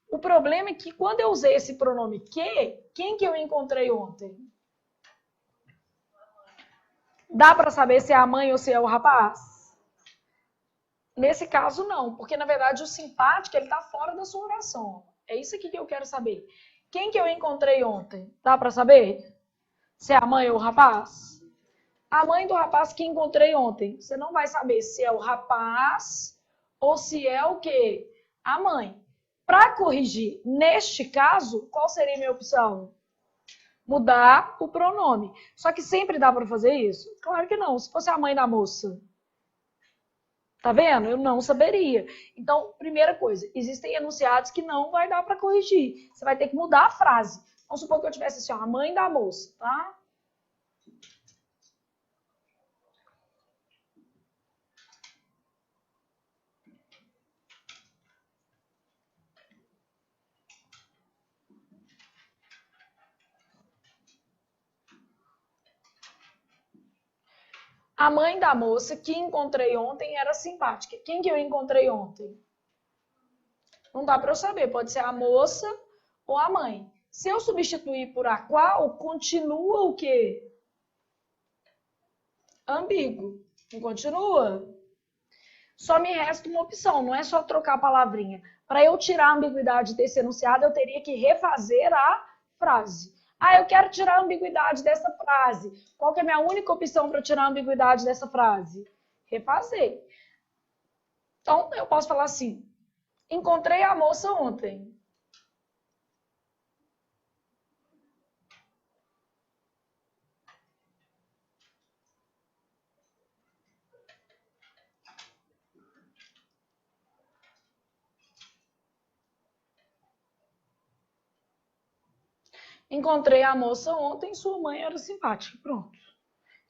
o problema é que quando eu usei esse pronome que, quem que eu encontrei ontem? Dá para saber se é a mãe ou se é o rapaz? Nesse caso, não, porque na verdade o simpático ele está fora da sua oração. É isso aqui que eu quero saber. Quem que eu encontrei ontem? Dá para saber? Se é a mãe ou o rapaz? A mãe do rapaz que encontrei ontem. Você não vai saber se é o rapaz ou se é o quê? A mãe. Para corrigir, neste caso, qual seria a minha opção? Mudar o pronome. Só que sempre dá para fazer isso? Claro que não. Se fosse a mãe da moça. Tá vendo? Eu não saberia. Então, primeira coisa, existem enunciados que não vai dar para corrigir. Você vai ter que mudar a frase. Vamos supor que eu tivesse assim, ó, a mãe da moça, tá? A mãe da moça que encontrei ontem era simpática. Quem que eu encontrei ontem? Não dá para eu saber. Pode ser a moça ou a mãe. Se eu substituir por a qual, continua o quê? Ambíguo. Não continua? Só me resta uma opção. Não é só trocar a palavrinha. Para eu tirar a ambiguidade desse enunciado, eu teria que refazer a frase. Ah, eu quero tirar a ambiguidade dessa frase. Qual que é a minha única opção para tirar a ambiguidade dessa frase? Refazer. Então, eu posso falar assim, encontrei a moça ontem. Encontrei a moça ontem, sua mãe era simpática. Pronto.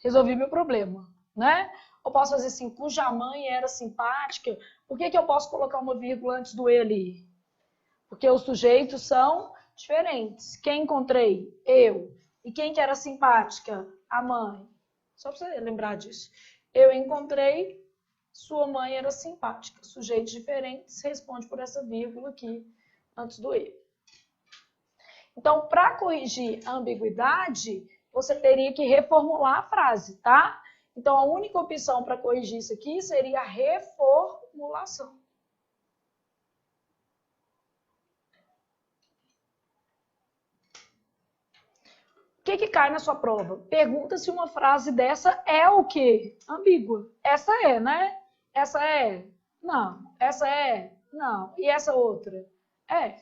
Resolvi meu problema, né? Eu posso fazer assim, cuja mãe era simpática. Por que eu posso colocar uma vírgula antes do ele? Porque os sujeitos são diferentes. Quem encontrei? Eu. E quem que era simpática? A mãe. Só para você lembrar disso. Eu encontrei, sua mãe era simpática. Sujeitos diferentes, responde por essa vírgula aqui antes do ele. Então, para corrigir a ambiguidade, você teria que reformular a frase, tá? Então, a única opção para corrigir isso aqui seria a reformulação. O que cai na sua prova? Pergunta se uma frase dessa é o quê? Ambígua. Essa é, né? Essa é? Não. Essa é? Não. E essa outra? É.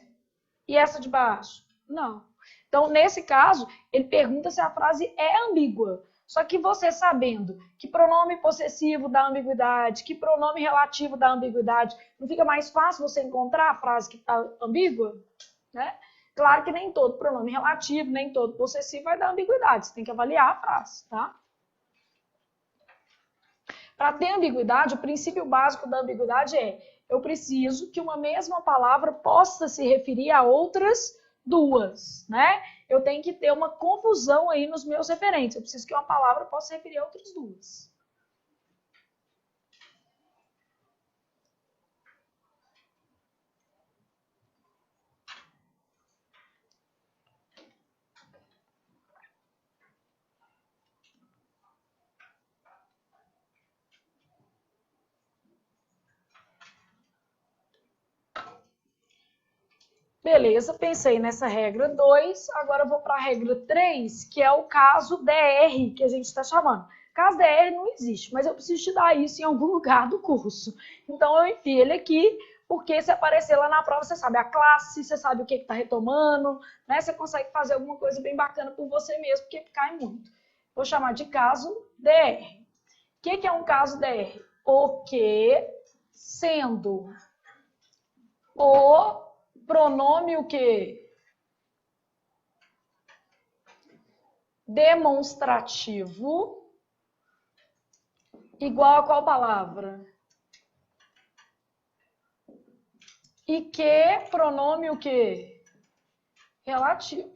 E essa de baixo? Não. Então, nesse caso, ele pergunta se a frase é ambígua. Só que você sabendo que pronome possessivo dá ambiguidade, que pronome relativo dá ambiguidade, não fica mais fácil você encontrar a frase que está ambígua? Né? Claro que nem todo pronome relativo, nem todo possessivo vai dar ambiguidade. Você tem que avaliar a frase, tá? Para ter ambiguidade, o princípio básico da ambiguidade é: eu preciso que uma mesma palavra possa se referir a outras duas, né? Eu tenho que ter uma confusão aí nos meus referentes. Eu preciso que uma palavra possa se referir a outras duas. Beleza, pensei nessa regra 2, agora eu vou para a regra 3, que é o caso DR, que a gente está chamando. Caso DR não existe, mas eu preciso te dar isso em algum lugar do curso. Então eu enfio ele aqui, porque se aparecer lá na prova, você sabe a classe, você sabe o que está retomando, né? Você consegue fazer alguma coisa bem bacana por você mesmo, porque cai muito. Vou chamar de caso DR. O que é um caso DR? O que, sendo o pronome o quê? Demonstrativo igual a qual palavra? E que pronome o quê? Relativo.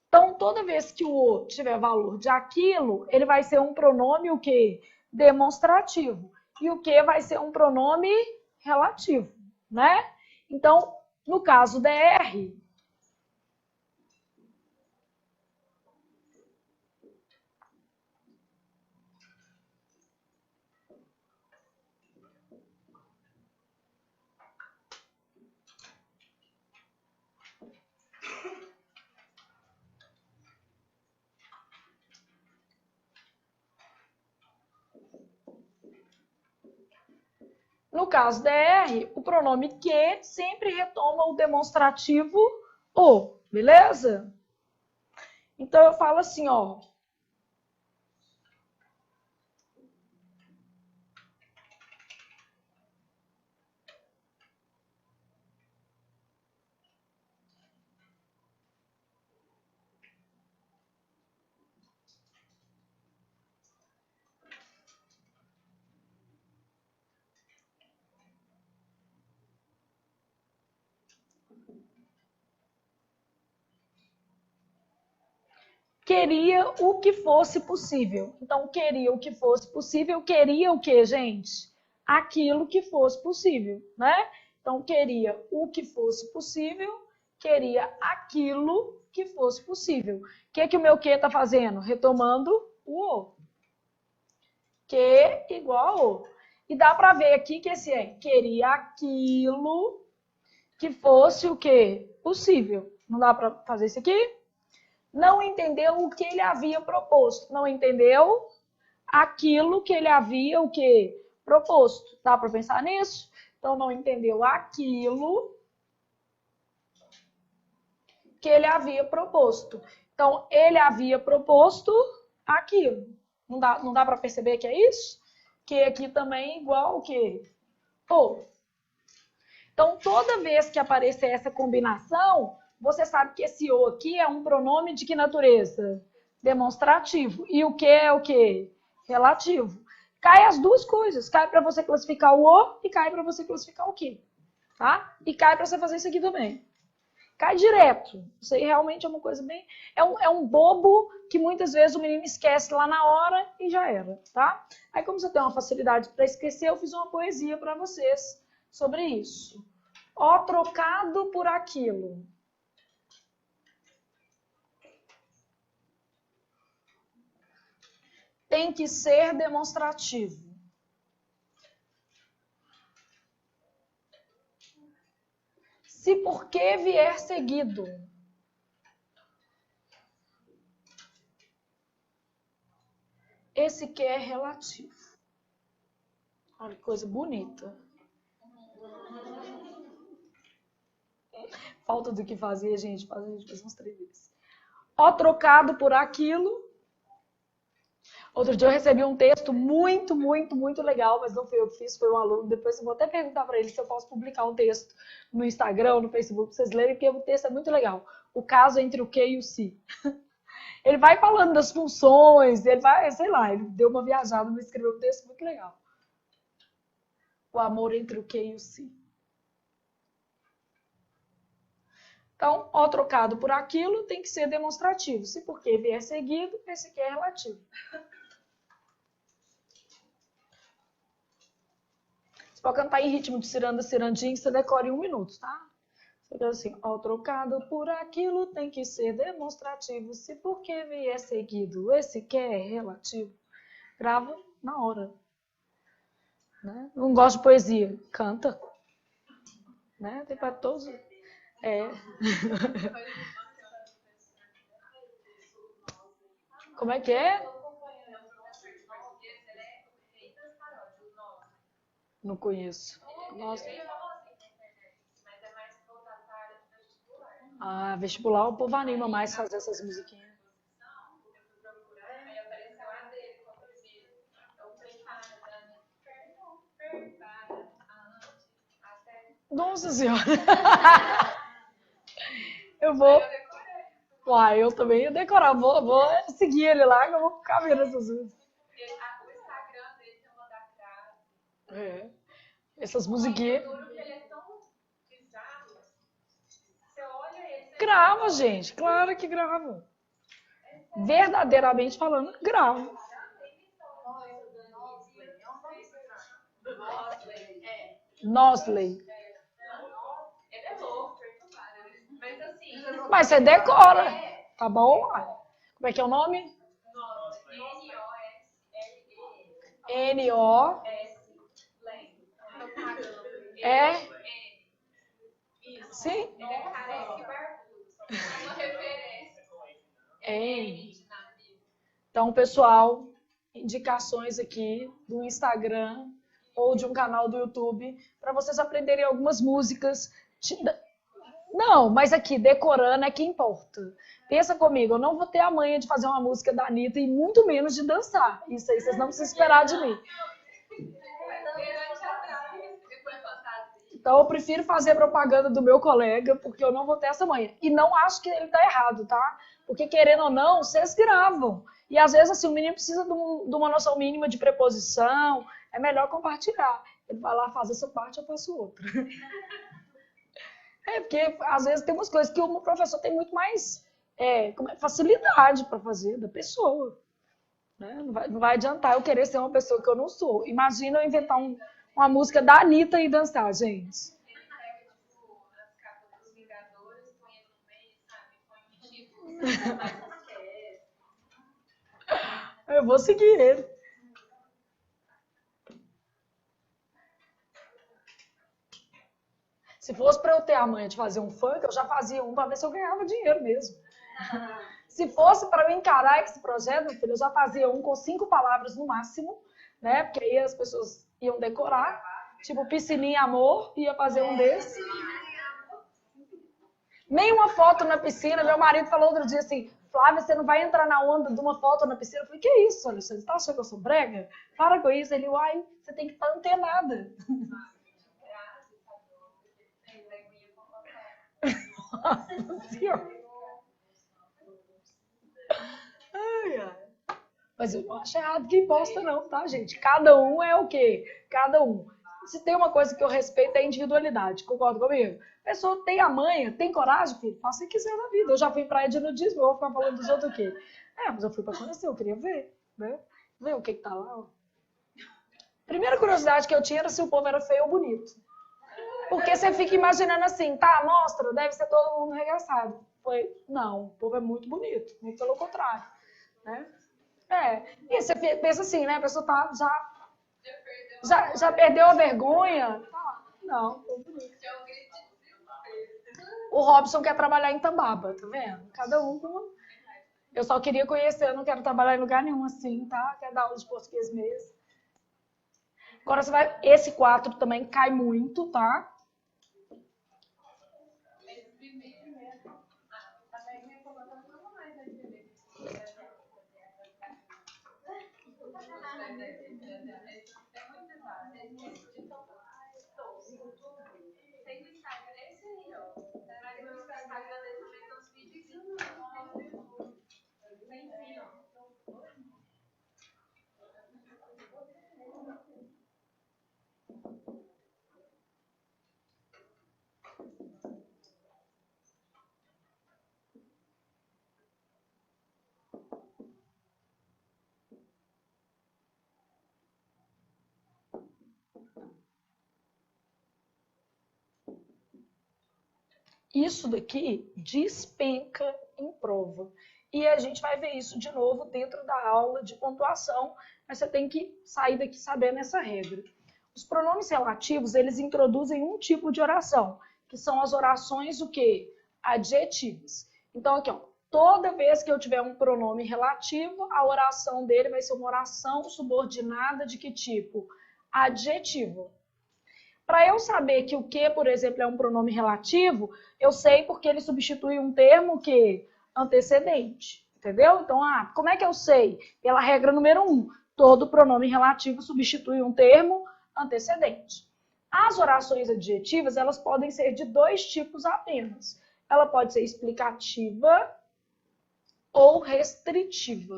Então, toda vez que o O tiver valor de aquilo, ele vai ser um pronome o quê? Demonstrativo. E o que vai ser um pronome relativo, né? Então, no caso DR, DR, o pronome que sempre retoma o demonstrativo o, beleza? Então, eu falo assim, ó. Queria o que fosse possível. Então, queria o que fosse possível. Queria o que, gente? Aquilo que fosse possível, né? Então, queria o que fosse possível. Queria aquilo que fosse possível. O que o meu que está fazendo? Retomando o O. Que igual a O. E dá para ver aqui que esse é queria aquilo que fosse o que? Possível. Não dá para fazer isso aqui? Não entendeu o que ele havia proposto. Não entendeu aquilo que ele havia o quê? Proposto. Dá para pensar nisso? Então, não entendeu aquilo que ele havia proposto. Então, ele havia proposto aquilo. Não dá para perceber que é isso? Que aqui também é igual o quê? Ou. Então, toda vez que aparecer essa combinação, você sabe que esse o aqui é um pronome de que natureza? Demonstrativo. E o que é o quê? Relativo. Cai as duas coisas. Cai para você classificar o o e cai para você classificar o que. Tá? E cai para você fazer isso aqui também. Cai direto. Isso aí realmente é uma coisa bem... É um bobo que muitas vezes o menino esquece lá na hora e já era, tá? Aí, como você tem uma facilidade para esquecer, eu fiz uma poesia para vocês sobre isso. Ó, trocado por aquilo. Tem que ser demonstrativo. Se porque vier seguido. Esse que é relativo. Olha que coisa bonita. Falta do que fazer, gente. A gente faz uns 3 vezes. Ó, trocado por aquilo. Outro dia eu recebi um texto muito legal, mas não foi eu que fiz, foi um aluno. Depois eu vou até perguntar para ele se eu posso publicar um texto no Instagram ou no Facebook para vocês lerem, porque o texto é muito legal. O caso entre o que e o se. Ele vai falando das funções, ele vai, sei lá, ele deu uma viajada, mas escreveu um texto muito legal. O amor entre o que e o se. Então, ó trocado por aquilo tem que ser demonstrativo. Se porque vier seguido, esse aqui é relativo. Você pode cantar em ritmo de ciranda, cirandinha, você decora em 1 minuto, tá? Você diz assim, ó trocado por aquilo tem que ser demonstrativo. Se porque vier seguido, esse que é relativo. Grava na hora. Né? Não gosta de poesia? Canta. Né? Tem para todos... É. Como é que é? Não conheço. Nossa. Ah, vestibular, o povo anima mais a fazer essas musiquinhas. Nossa Senhora. Eu vou... Uai, eu também ia decorar. Vou seguir ele lá, que eu vou ficar vendo essas músicas. O Instagram dele tem uma da cara. É. Essas musiquinhas. Grava, gente. Claro que grava. Verdadeiramente falando, grava. Nosley. Mas você decora. Tá bom? Como é que é o nome? N-O. É? Sim? É. Então, pessoal, indicações aqui do Instagram ou de um canal do YouTube para vocês aprenderem algumas músicas. Não, mas aqui, decorando é que importa. Pensa comigo, eu não vou ter a manha de fazer uma música da Anitta e muito menos de dançar. Isso aí vocês não precisam esperar de mim. Então eu prefiro fazer propaganda do meu colega, porque eu não vou ter essa manha. E não acho que ele tá errado, tá? Porque querendo ou não, vocês gravam. E às vezes assim, o menino precisa de uma noção mínima de preposição, é melhor compartilhar. Ele vai lá fazer essa parte, eu faço outra. É, porque às vezes tem umas coisas que o professor tem muito mais facilidade para fazer da pessoa. Né? Não vai adiantar eu querer ser uma pessoa que eu não sou. Imagina eu inventar uma música da Anitta e dançar, gente. Eu vou seguir ele. Se fosse para eu ter a manha de fazer um funk, eu já fazia um para ver se eu ganhava dinheiro mesmo. Se fosse para eu encarar esse projeto, meu filho, eu já fazia um com 5 palavras no máximo, né? Porque aí as pessoas iam decorar. Tipo, piscininha amor, ia fazer um desse. Nem uma foto na piscina. Meu marido falou outro dia assim, Flávia, você não vai entrar na onda de uma foto na piscina? Eu falei, que isso, Alexandre? Você tá achando que eu sou brega? Para com isso. Ele, uai, você tem que estar antenada. Nossa Senhora. Ai, ai. Mas eu não acho errado quem posta, não, tá, gente? Cada um é o quê? Cada um. Se tem uma coisa que eu respeito é a individualidade. Concorda comigo? A pessoa tem a manha, tem coragem, filho, faça o que quiser na vida. Eu já fui em praia de nudismo, eu vou ficar falando dos outros o quê? Mas eu fui pra conhecer, eu queria ver, né? Ver o que tá lá, ó. Primeira curiosidade que eu tinha era se o povo era feio ou bonito. Porque você fica imaginando assim, tá, mostra, deve ser todo mundo arregaçado. Não, o povo é muito bonito, muito pelo contrário, né? E você pensa assim, né? A pessoa tá, já perdeu a vergonha? Não, tô bonito. O Robson quer trabalhar em Tambaba, tá vendo? Cada um com... Eu só queria conhecer, eu não quero trabalhar em lugar nenhum assim, tá? Quero dar aula de português mesmo. Agora você vai... Esse 4 também cai muito, tá? Isso daqui despenca em prova. E a gente vai ver isso de novo dentro da aula de pontuação, mas você tem que sair daqui sabendo essa regra. Os pronomes relativos, eles introduzem um tipo de oração, que são as orações o quê? Adjetivas. Então aqui, ó, toda vez que eu tiver um pronome relativo, a oração dele vai ser uma oração subordinada de que tipo? Adjetivo. Para eu saber que o que, por exemplo, é um pronome relativo, eu sei porque ele substitui um termo que antecedente, entendeu? Então, como é que eu sei? Pela regra número 1, todo pronome relativo substitui um termo antecedente. As orações adjetivas, elas podem ser de 2 tipos apenas. Ela pode ser explicativa ou restritiva.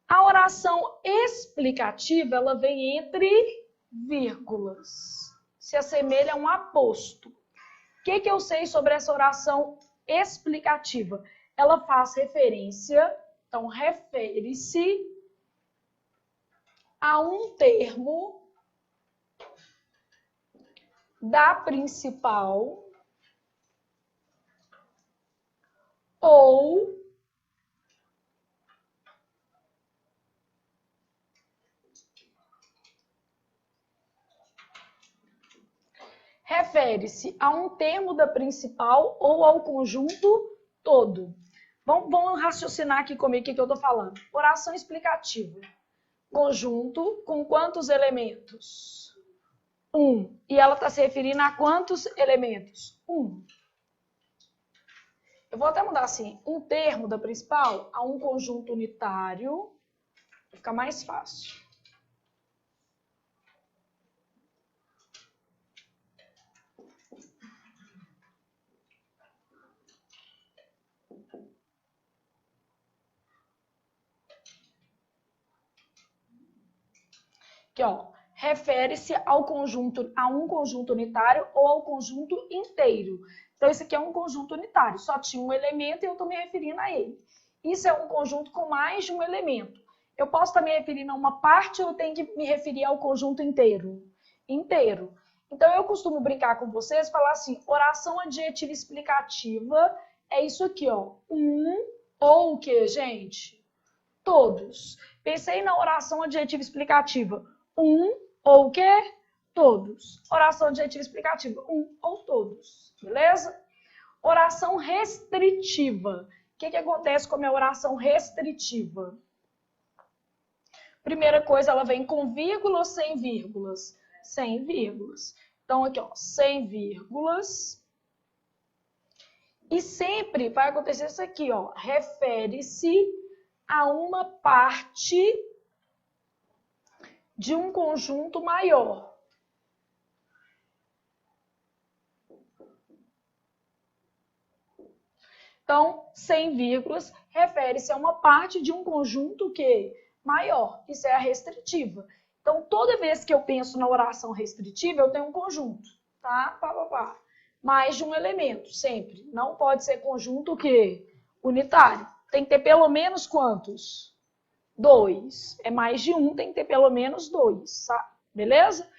A oração explicativa, ela vem entre vírgulas. Se assemelha a um aposto. O que eu sei sobre essa oração explicativa? Ela faz referência, então refere-se a um termo da principal ou refere-se a um termo da principal ou ao conjunto todo. Vamos raciocinar aqui comigo o que eu estou falando. Oração explicativa. Conjunto com quantos elementos? 1. E ela está se referindo a quantos elementos? 1. Eu vou até mudar assim, um termo da principal a um conjunto unitário. Vai ficar mais fácil. Aqui, ó, refere-se ao conjunto, a um conjunto unitário ou ao conjunto inteiro. Então, isso aqui é um conjunto unitário, só tinha um elemento e eu estou me referindo a ele. Isso é um conjunto com mais de um elemento. Eu posso estar me referindo a uma parte ou eu tenho que me referir ao conjunto inteiro? Inteiro. Então, eu costumo brincar com vocês e falar assim, oração adjetiva explicativa é isso aqui, ó. Um ou o quê, gente? Todos. Pensei na oração adjetiva explicativa. Um ou o quê? Todos. Oração adjetiva explicativa. Um ou todos. Beleza? Oração restritiva. O que acontece com a minha oração restritiva? Primeira coisa, ela vem com vírgula ou sem vírgulas? Sem vírgulas. Então, aqui, ó, sem vírgulas. E sempre vai acontecer isso aqui, ó. Refere-se a uma parte de um conjunto maior. Então, sem vírgulas refere-se a uma parte de um conjunto que maior. Isso é a restritiva. Então, toda vez que eu penso na oração restritiva, eu tenho um conjunto, tá? Mais de um elemento, sempre. Não pode ser conjunto que unitário. Tem que ter pelo menos quantos? 2. É mais de um, tem que ter pelo menos 2, tá? Beleza?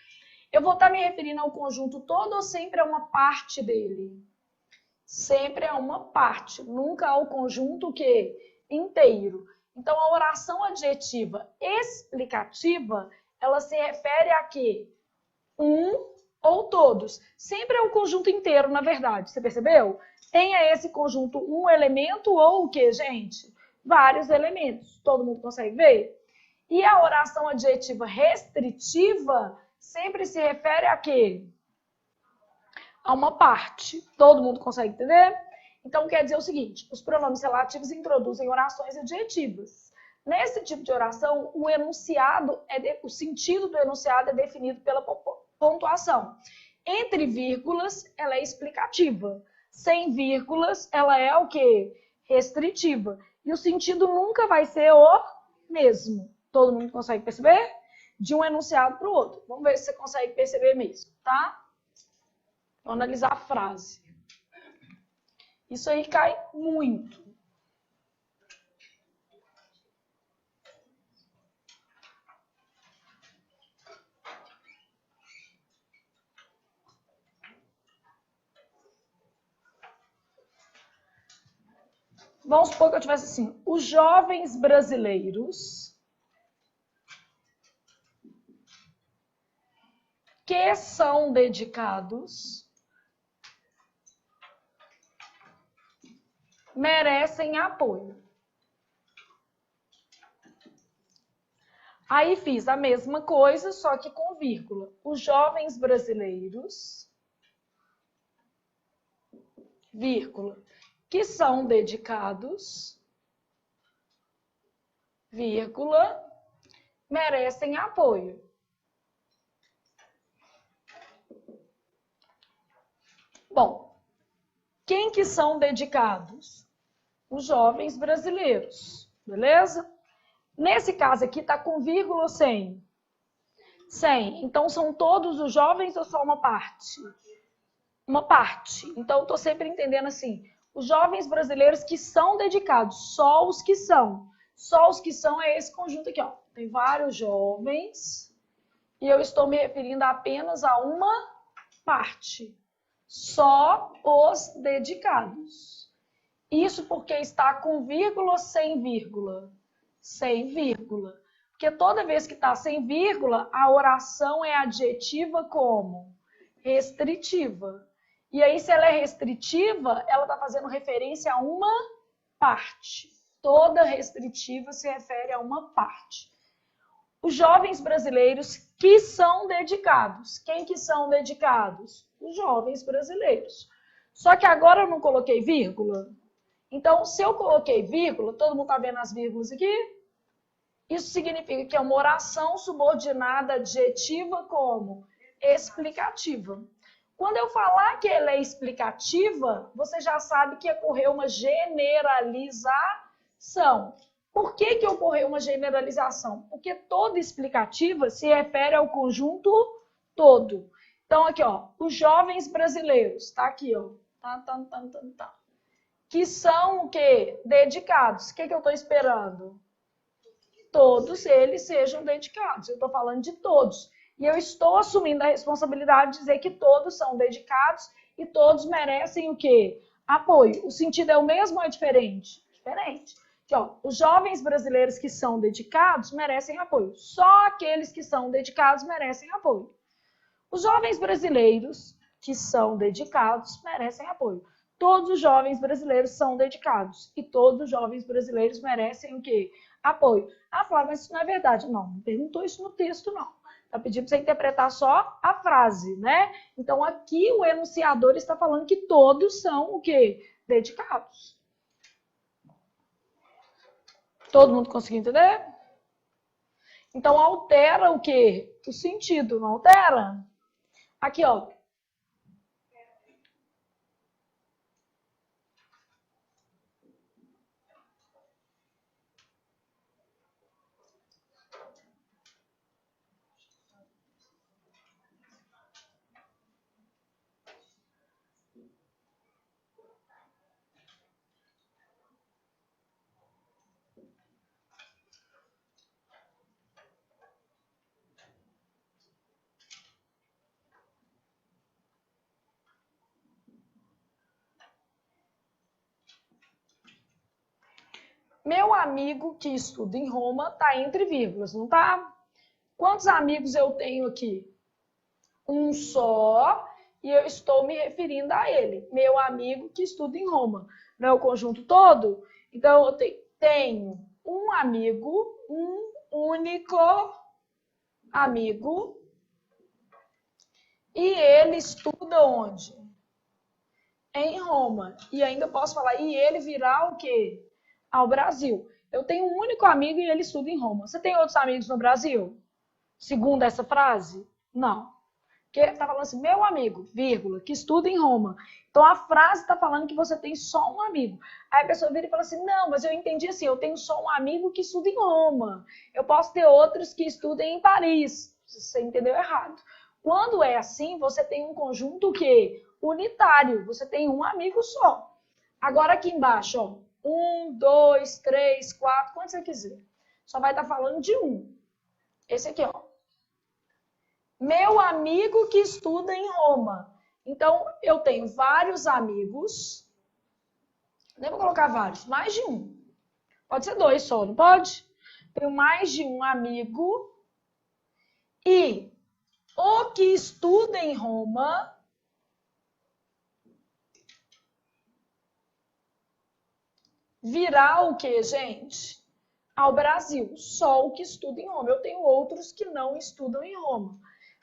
Eu vou estar me referindo ao conjunto todo ou sempre a uma parte dele? Sempre a uma parte, nunca ao conjunto que inteiro. Então, a oração adjetiva explicativa, ela se refere a quê? Um ou todos. Sempre é o conjunto inteiro, na verdade. Você percebeu? Tenha esse conjunto um elemento ou o quê, gente? Vários elementos. Todo mundo consegue ver? E a oração adjetiva restritiva sempre se refere a quê? A uma parte. Todo mundo consegue entender? Então, quer dizer o seguinte, os pronomes relativos introduzem orações adjetivas. Nesse tipo de oração, o sentido do enunciado é definido pela pontuação. Entre vírgulas, ela é explicativa. Sem vírgulas, ela é o quê? Restritiva. E o sentido nunca vai ser o mesmo. Todo mundo consegue perceber? De um enunciado para o outro. Vamos ver se você consegue perceber mesmo, tá? Vamos analisar a frase. Isso aí cai muito. Vamos supor que eu tivesse assim, os jovens brasileiros que são dedicados merecem apoio. Aí fiz a mesma coisa, só que com vírgula. Os jovens brasileiros, vírgula, que são dedicados, vírgula, merecem apoio. Bom, quem que são dedicados? Os jovens brasileiros, beleza? Nesse caso aqui tá com vírgula ou sem? Sem. Então são todos os jovens ou só uma parte? Uma parte. Então eu tô sempre entendendo assim, os jovens brasileiros que são dedicados, só os que são. Só os que são é esse conjunto aqui, ó. Tem vários jovens e eu estou me referindo apenas a uma parte. Só os dedicados. Isso porque está com vírgula ou sem vírgula? Sem vírgula. Porque toda vez que está sem vírgula, a oração é adjetiva como? Restritiva. E aí, se ela é restritiva, ela está fazendo referência a uma parte. Toda restritiva se refere a uma parte. Os jovens brasileiros que são dedicados. Quem que são dedicados? Os jovens brasileiros. Só que agora eu não coloquei vírgula. Então, se eu coloquei vírgula, todo mundo está vendo as vírgulas aqui? Isso significa que é uma oração subordinada adjetiva como explicativa. Quando eu falar que ela é explicativa, você já sabe que ocorreu uma generalização. Por que ocorreu uma generalização? Porque toda explicativa se refere ao conjunto todo. Então, aqui, ó, os jovens brasileiros, tá aqui, ó. Que são o quê? Dedicados. O que eu estou esperando? Todos eles sejam dedicados. Eu estou falando de todos. E eu estou assumindo a responsabilidade de dizer que todos são dedicados e todos merecem o quê? Apoio. O sentido é o mesmo ou é diferente? Diferente. Aqui, ó, os jovens brasileiros que são dedicados merecem apoio. Só aqueles que são dedicados merecem apoio. Os jovens brasileiros que são dedicados merecem apoio. Todos os jovens brasileiros são dedicados e todos os jovens brasileiros merecem o quê? Apoio. Ah, Flávia, mas isso não é verdade. Não perguntou isso no texto, não. Está pedindo para você interpretar só a frase, né? Então, aqui o enunciador está falando que todos são o quê? Dedicados. Todo mundo conseguiu entender? Então, altera o quê? O sentido, não altera? Aqui, ó. Meu amigo que estuda em Roma está entre vírgulas, não tá? Quantos amigos eu tenho aqui? Um só, e eu estou me referindo a ele. Meu amigo que estuda em Roma. Não é o conjunto todo? Então, eu tenho um amigo, um único amigo, e ele estuda onde? Em Roma. E ainda posso falar, e ele virá o quê? Ao Brasil. Eu tenho um único amigo e ele estuda em Roma. Você tem outros amigos no Brasil? Segundo essa frase? Não. Porque está falando assim, meu amigo, vírgula, que estuda em Roma. Então a frase está falando que você tem só um amigo. Aí a pessoa vira e fala assim, não, mas eu entendi assim, eu tenho só um amigo que estuda em Roma. Eu posso ter outros que estudem em Paris. Você entendeu errado. Quando é assim, você tem um conjunto que unitário. Você tem um amigo só. Agora aqui embaixo, ó, 1, 2, 3, 4, quanto você quiser. Só vai estar falando de um. Esse aqui, ó. Meu amigo que estuda em Roma. Então, eu tenho vários amigos. Nem vou colocar vários, mais de um. Pode ser dois só, não pode? Tenho mais de um amigo. E o que estuda em Roma virá o quê, gente? Ao Brasil. Só o que estuda em Roma. Eu tenho outros que não estudam em Roma.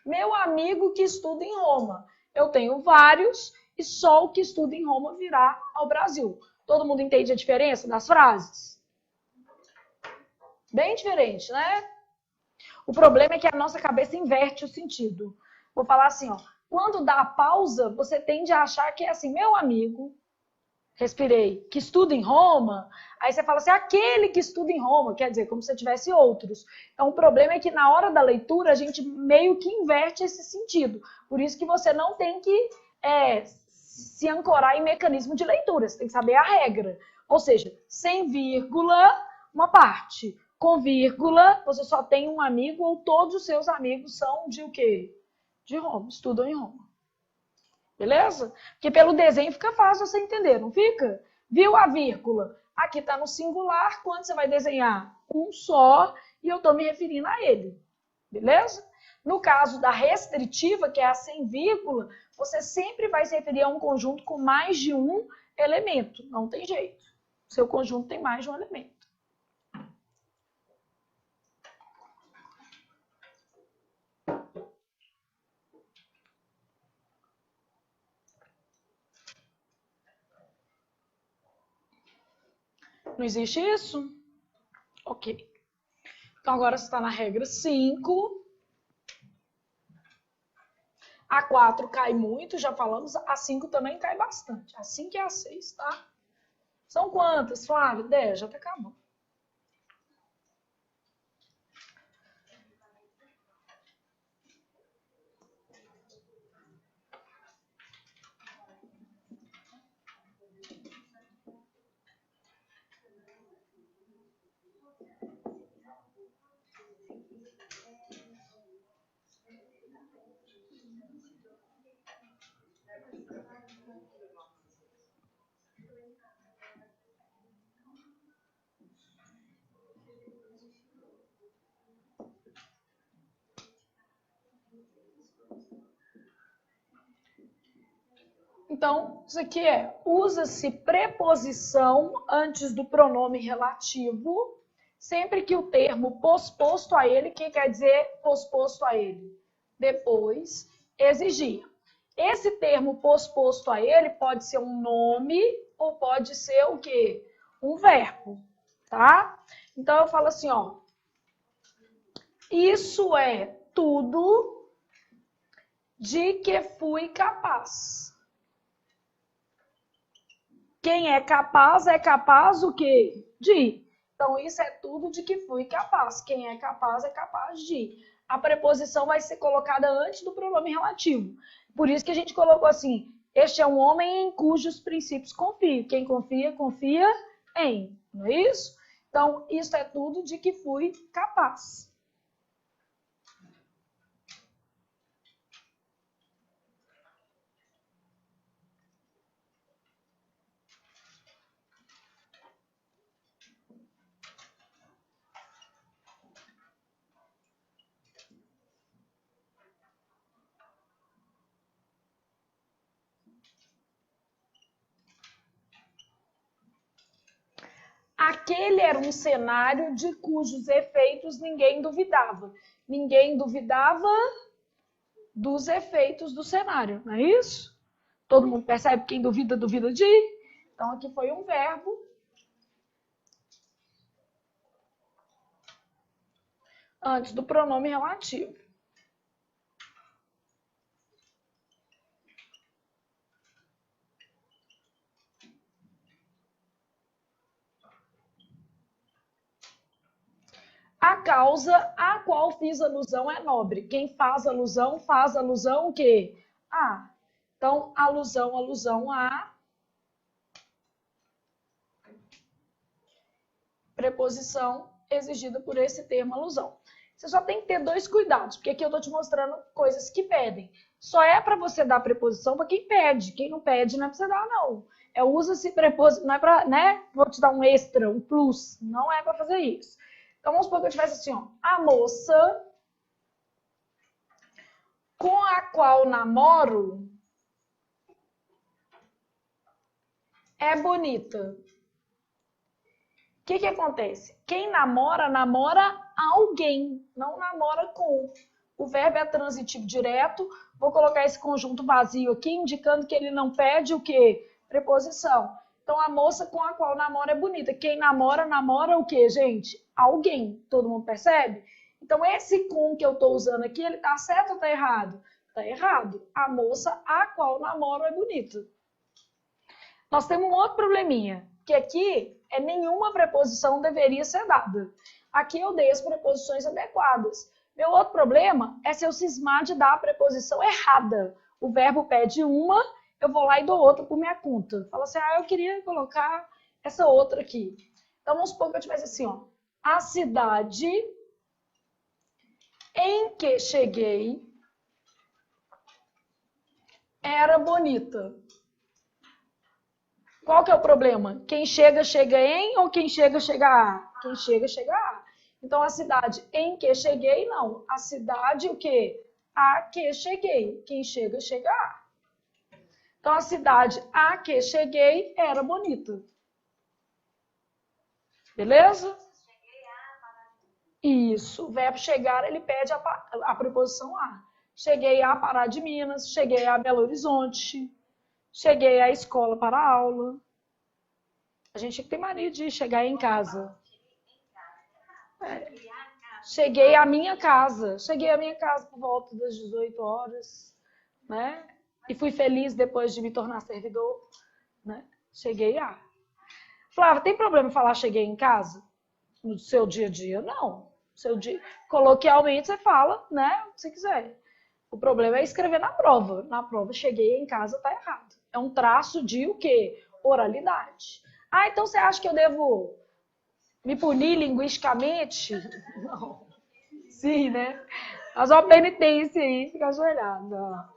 Meu amigo que estuda em Roma. Eu tenho vários e só o que estuda em Roma virá ao Brasil. Todo mundo entende a diferença das frases? Bem diferente, né? O problema é que a nossa cabeça inverte o sentido. Vou falar assim, ó. Quando dá a pausa, você tende a achar que é assim, meu amigo, respirei, que estuda em Roma, aí você fala assim, aquele que estuda em Roma, quer dizer, como se tivesse outros. Então, o problema é que na hora da leitura, a gente meio que inverte esse sentido. Por isso que você não tem que se ancorar em mecanismo de leitura, você tem que saber a regra. Ou seja, sem vírgula, uma parte. Com vírgula, você só tem um amigo ou todos os seus amigos são de o quê? De Roma, estudam em Roma. Beleza? Porque pelo desenho fica fácil você entender, não fica? Viu a vírgula? Aqui está no singular, quando você vai desenhar um só, e eu estou me referindo a ele. Beleza? No caso da restritiva, que é a sem vírgula, você sempre vai se referir a um conjunto com mais de um elemento. Não tem jeito. Seu conjunto tem mais de um elemento. Não existe isso? Ok. Então, agora você está na regra 5. A 4 cai muito, já falamos. A 5 também cai bastante. A 5 e a 6, tá? São quantas, Flávia? 10, já tá acabando. Então, isso aqui usa-se preposição antes do pronome relativo, sempre que o termo posposto a ele, que quer dizer posposto a ele? Depois, exigir. Esse termo posposto a ele pode ser um nome ou pode ser o quê? Um verbo, tá? Então, eu falo assim, ó. Isso é tudo de que fui capaz. Quem é capaz o quê? De. Então, isso é tudo de que fui capaz. Quem é capaz de. A preposição vai ser colocada antes do pronome relativo. Por isso que a gente colocou assim, este é um homem em cujos princípios confio. Quem confia, confia em. Não é isso? Então, isso é tudo de que fui capaz. aquele era um cenário de cujos efeitos ninguém duvidava. Ninguém duvidava dos efeitos do cenário, não é isso? Todo mundo percebe que quem duvida, duvida de. Então, aqui foi um verbo antes do pronome relativo. A causa a qual fiz alusão é nobre. Quem faz alusão o quê? A. Então, alusão a. Preposição exigida por esse termo alusão. Você só tem que ter dois cuidados, porque aqui eu estou te mostrando coisas que pedem. Só é para você dar preposição para quem pede. Quem não pede não é para você dar, não. Usa-se preposição, não é para, né? Vou te dar um extra, um plus. Não é para fazer isso. Então, vamos supor que eu tivesse assim, ó. A moça com a qual namoro é bonita. O que acontece? Quem namora, namora alguém, não namora com. O verbo é transitivo direto. Vou colocar esse conjunto vazio aqui, indicando que ele não pede o quê? Preposição. Então, a moça com a qual namora é bonita. Quem namora, namora o quê, gente? Alguém. Todo mundo percebe? Então, esse com que eu estou usando aqui, ele tá certo ou tá errado? Tá errado. A moça a qual namoro é bonita. Nós temos um outro probleminha, que aqui nenhuma preposição deveria ser dada. Aqui eu dei as preposições adequadas. Meu outro problema é se eu cismar de dar a preposição errada. O verbo pede uma, eu vou lá e dou outra por minha conta. Fala assim, eu queria colocar essa outra aqui. Então, vamos supor que eu tivesse assim, ó. A cidade em que cheguei era bonita. Qual que é o problema? Quem chega, chega em ou quem chega, chega a? Quem chega, chega a. Então, a cidade em que cheguei, não. A cidade, o quê? A que cheguei. Quem chega, chega a. Então, a cidade a que cheguei era bonita. Beleza? Isso. O verbo chegar, ele pede a preposição a. Cheguei a Pará de Minas, cheguei a Belo Horizonte, cheguei à escola para a aula. A gente tem mania de chegar em casa. Cheguei à minha casa. Cheguei à minha casa por volta das 18 horas, né? E fui feliz depois de me tornar servidor, né? Cheguei a. Flávia, tem problema falar cheguei em casa? No seu dia a dia? Não. Seu dia... Coloquialmente você fala, né? O que você quiser. O problema é escrever na prova. Na prova, cheguei em casa, tá errado. É um traço de o quê? Oralidade. Então você acha que eu devo me punir linguisticamente? Não. Sim, né? Faz uma penitência aí, fica ajoelhada.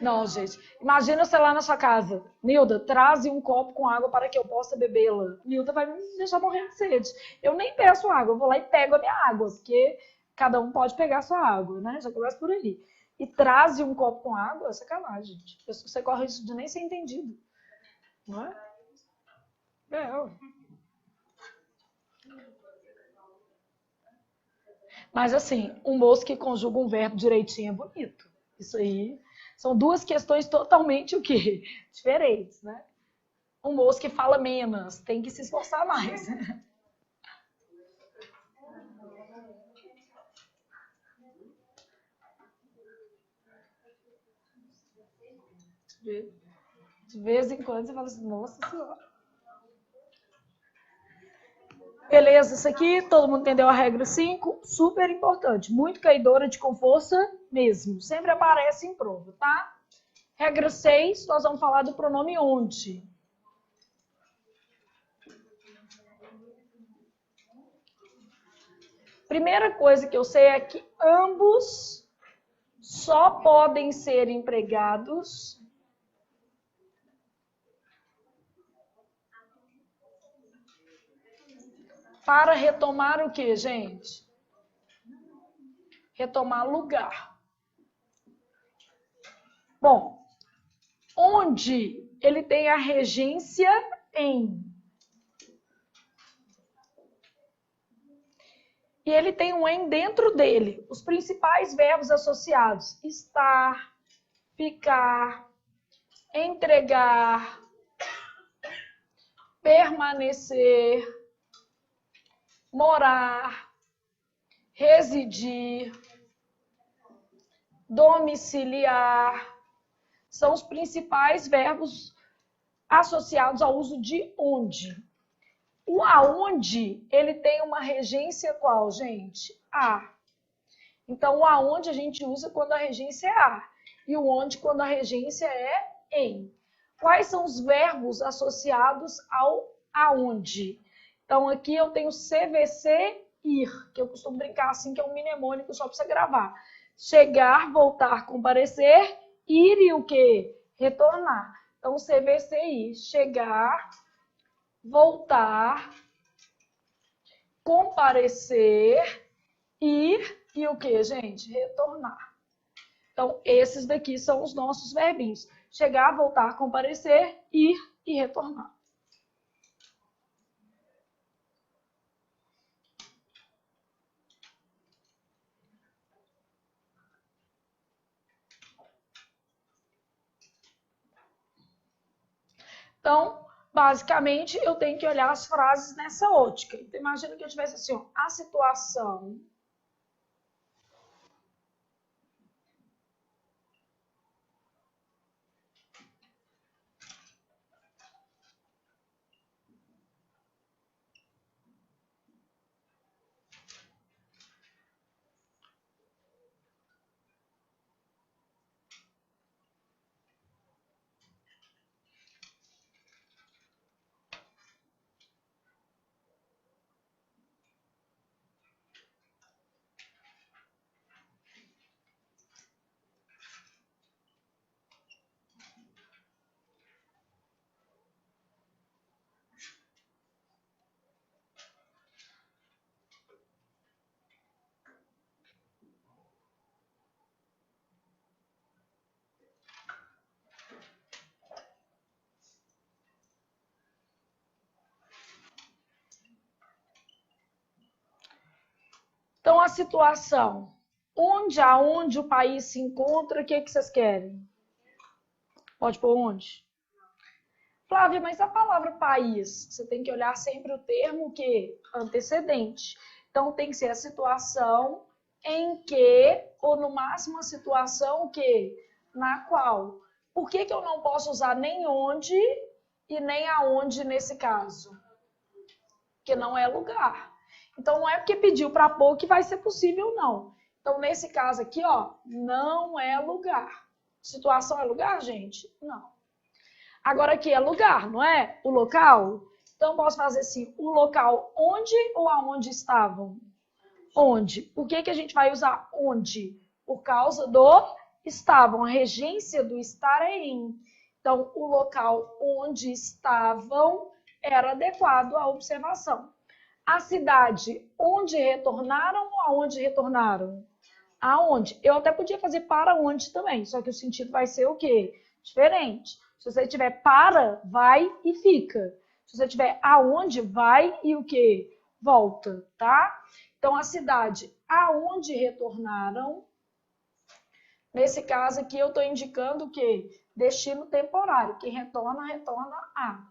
Não, gente. Imagina você lá na sua casa. Nilda, traze um copo com água para que eu possa bebê-la. Nilda vai me deixar morrer de sede. Eu nem peço água, eu vou lá e pego a minha água, porque cada um pode pegar a sua água, né? Já começa por aí. E traze um copo com água, é sacanagem, gente. Você corre isso de nem ser entendido. Não é? Mas assim, um moço que conjuga um verbo direitinho é bonito. Isso aí são duas questões totalmente o quê? Diferentes, né? Um moço que fala menos, tem que se esforçar mais. De vez em quando você fala assim, nossa senhora. Beleza, isso aqui, todo mundo entendeu a regra 5? Super importante, muito caidora de com força mesmo. Sempre aparece em prova, tá? Regra 6, nós vamos falar do pronome onde. Primeira coisa que eu sei é que ambos só podem ser empregados para retomar o que, gente? Retomar lugar. Bom, onde ele tem a regência em. e ele tem um em dentro dele. Os principais verbos associados: estar, ficar, entregar, permanecer, morar, residir, domiciliar. São os principais verbos associados ao uso de onde. O aonde, ele tem uma regência qual, gente? A. Então, o aonde a gente usa quando a regência é a. E o onde quando a regência é em. Quais são os verbos associados ao aonde? Então, aqui eu tenho CVC, ir, que eu costumo brincar assim, que é um mnemônico só para você gravar. Chegar, voltar, comparecer, ir e o quê? Retornar. Então, CVC, ir. Chegar, voltar, comparecer, ir e o que, gente? Retornar. Então, esses daqui são os nossos verbinhos. Chegar, voltar, comparecer, ir e retornar. Então, basicamente, eu tenho que olhar as frases nessa ótica. Então, imagina que eu tivesse assim, ó, a situação. Então, a situação. Aonde o país se encontra, o que vocês querem? Pode pôr onde? Flávia, mas a palavra país, você tem que olhar sempre o termo que antecedente. Então, tem que ser a situação em que, ou no máximo a situação que, na qual. Por que eu não posso usar nem onde e nem aonde nesse caso? Porque não é lugar. Então, não é porque pediu para pôr que vai ser possível, não. Então, nesse caso aqui, ó, não é lugar. Situação é lugar, gente? Não. Agora aqui é lugar, não é? O local. Então, posso fazer assim, o local onde ou aonde estavam? Onde. Por que a gente vai usar onde? Por causa do estavam. A regência do estar é em. Então, o local onde estavam era adequado à observação. A cidade onde retornaram ou aonde retornaram? Aonde? Eu até podia fazer para onde também, só que o sentido vai ser o quê? Diferente. Se você tiver para, vai e fica. Se você tiver aonde, vai e o quê? Volta, tá? Então, a cidade aonde retornaram, nesse caso aqui eu estou indicando o quê? Destino temporário. Quem retorna, retorna a.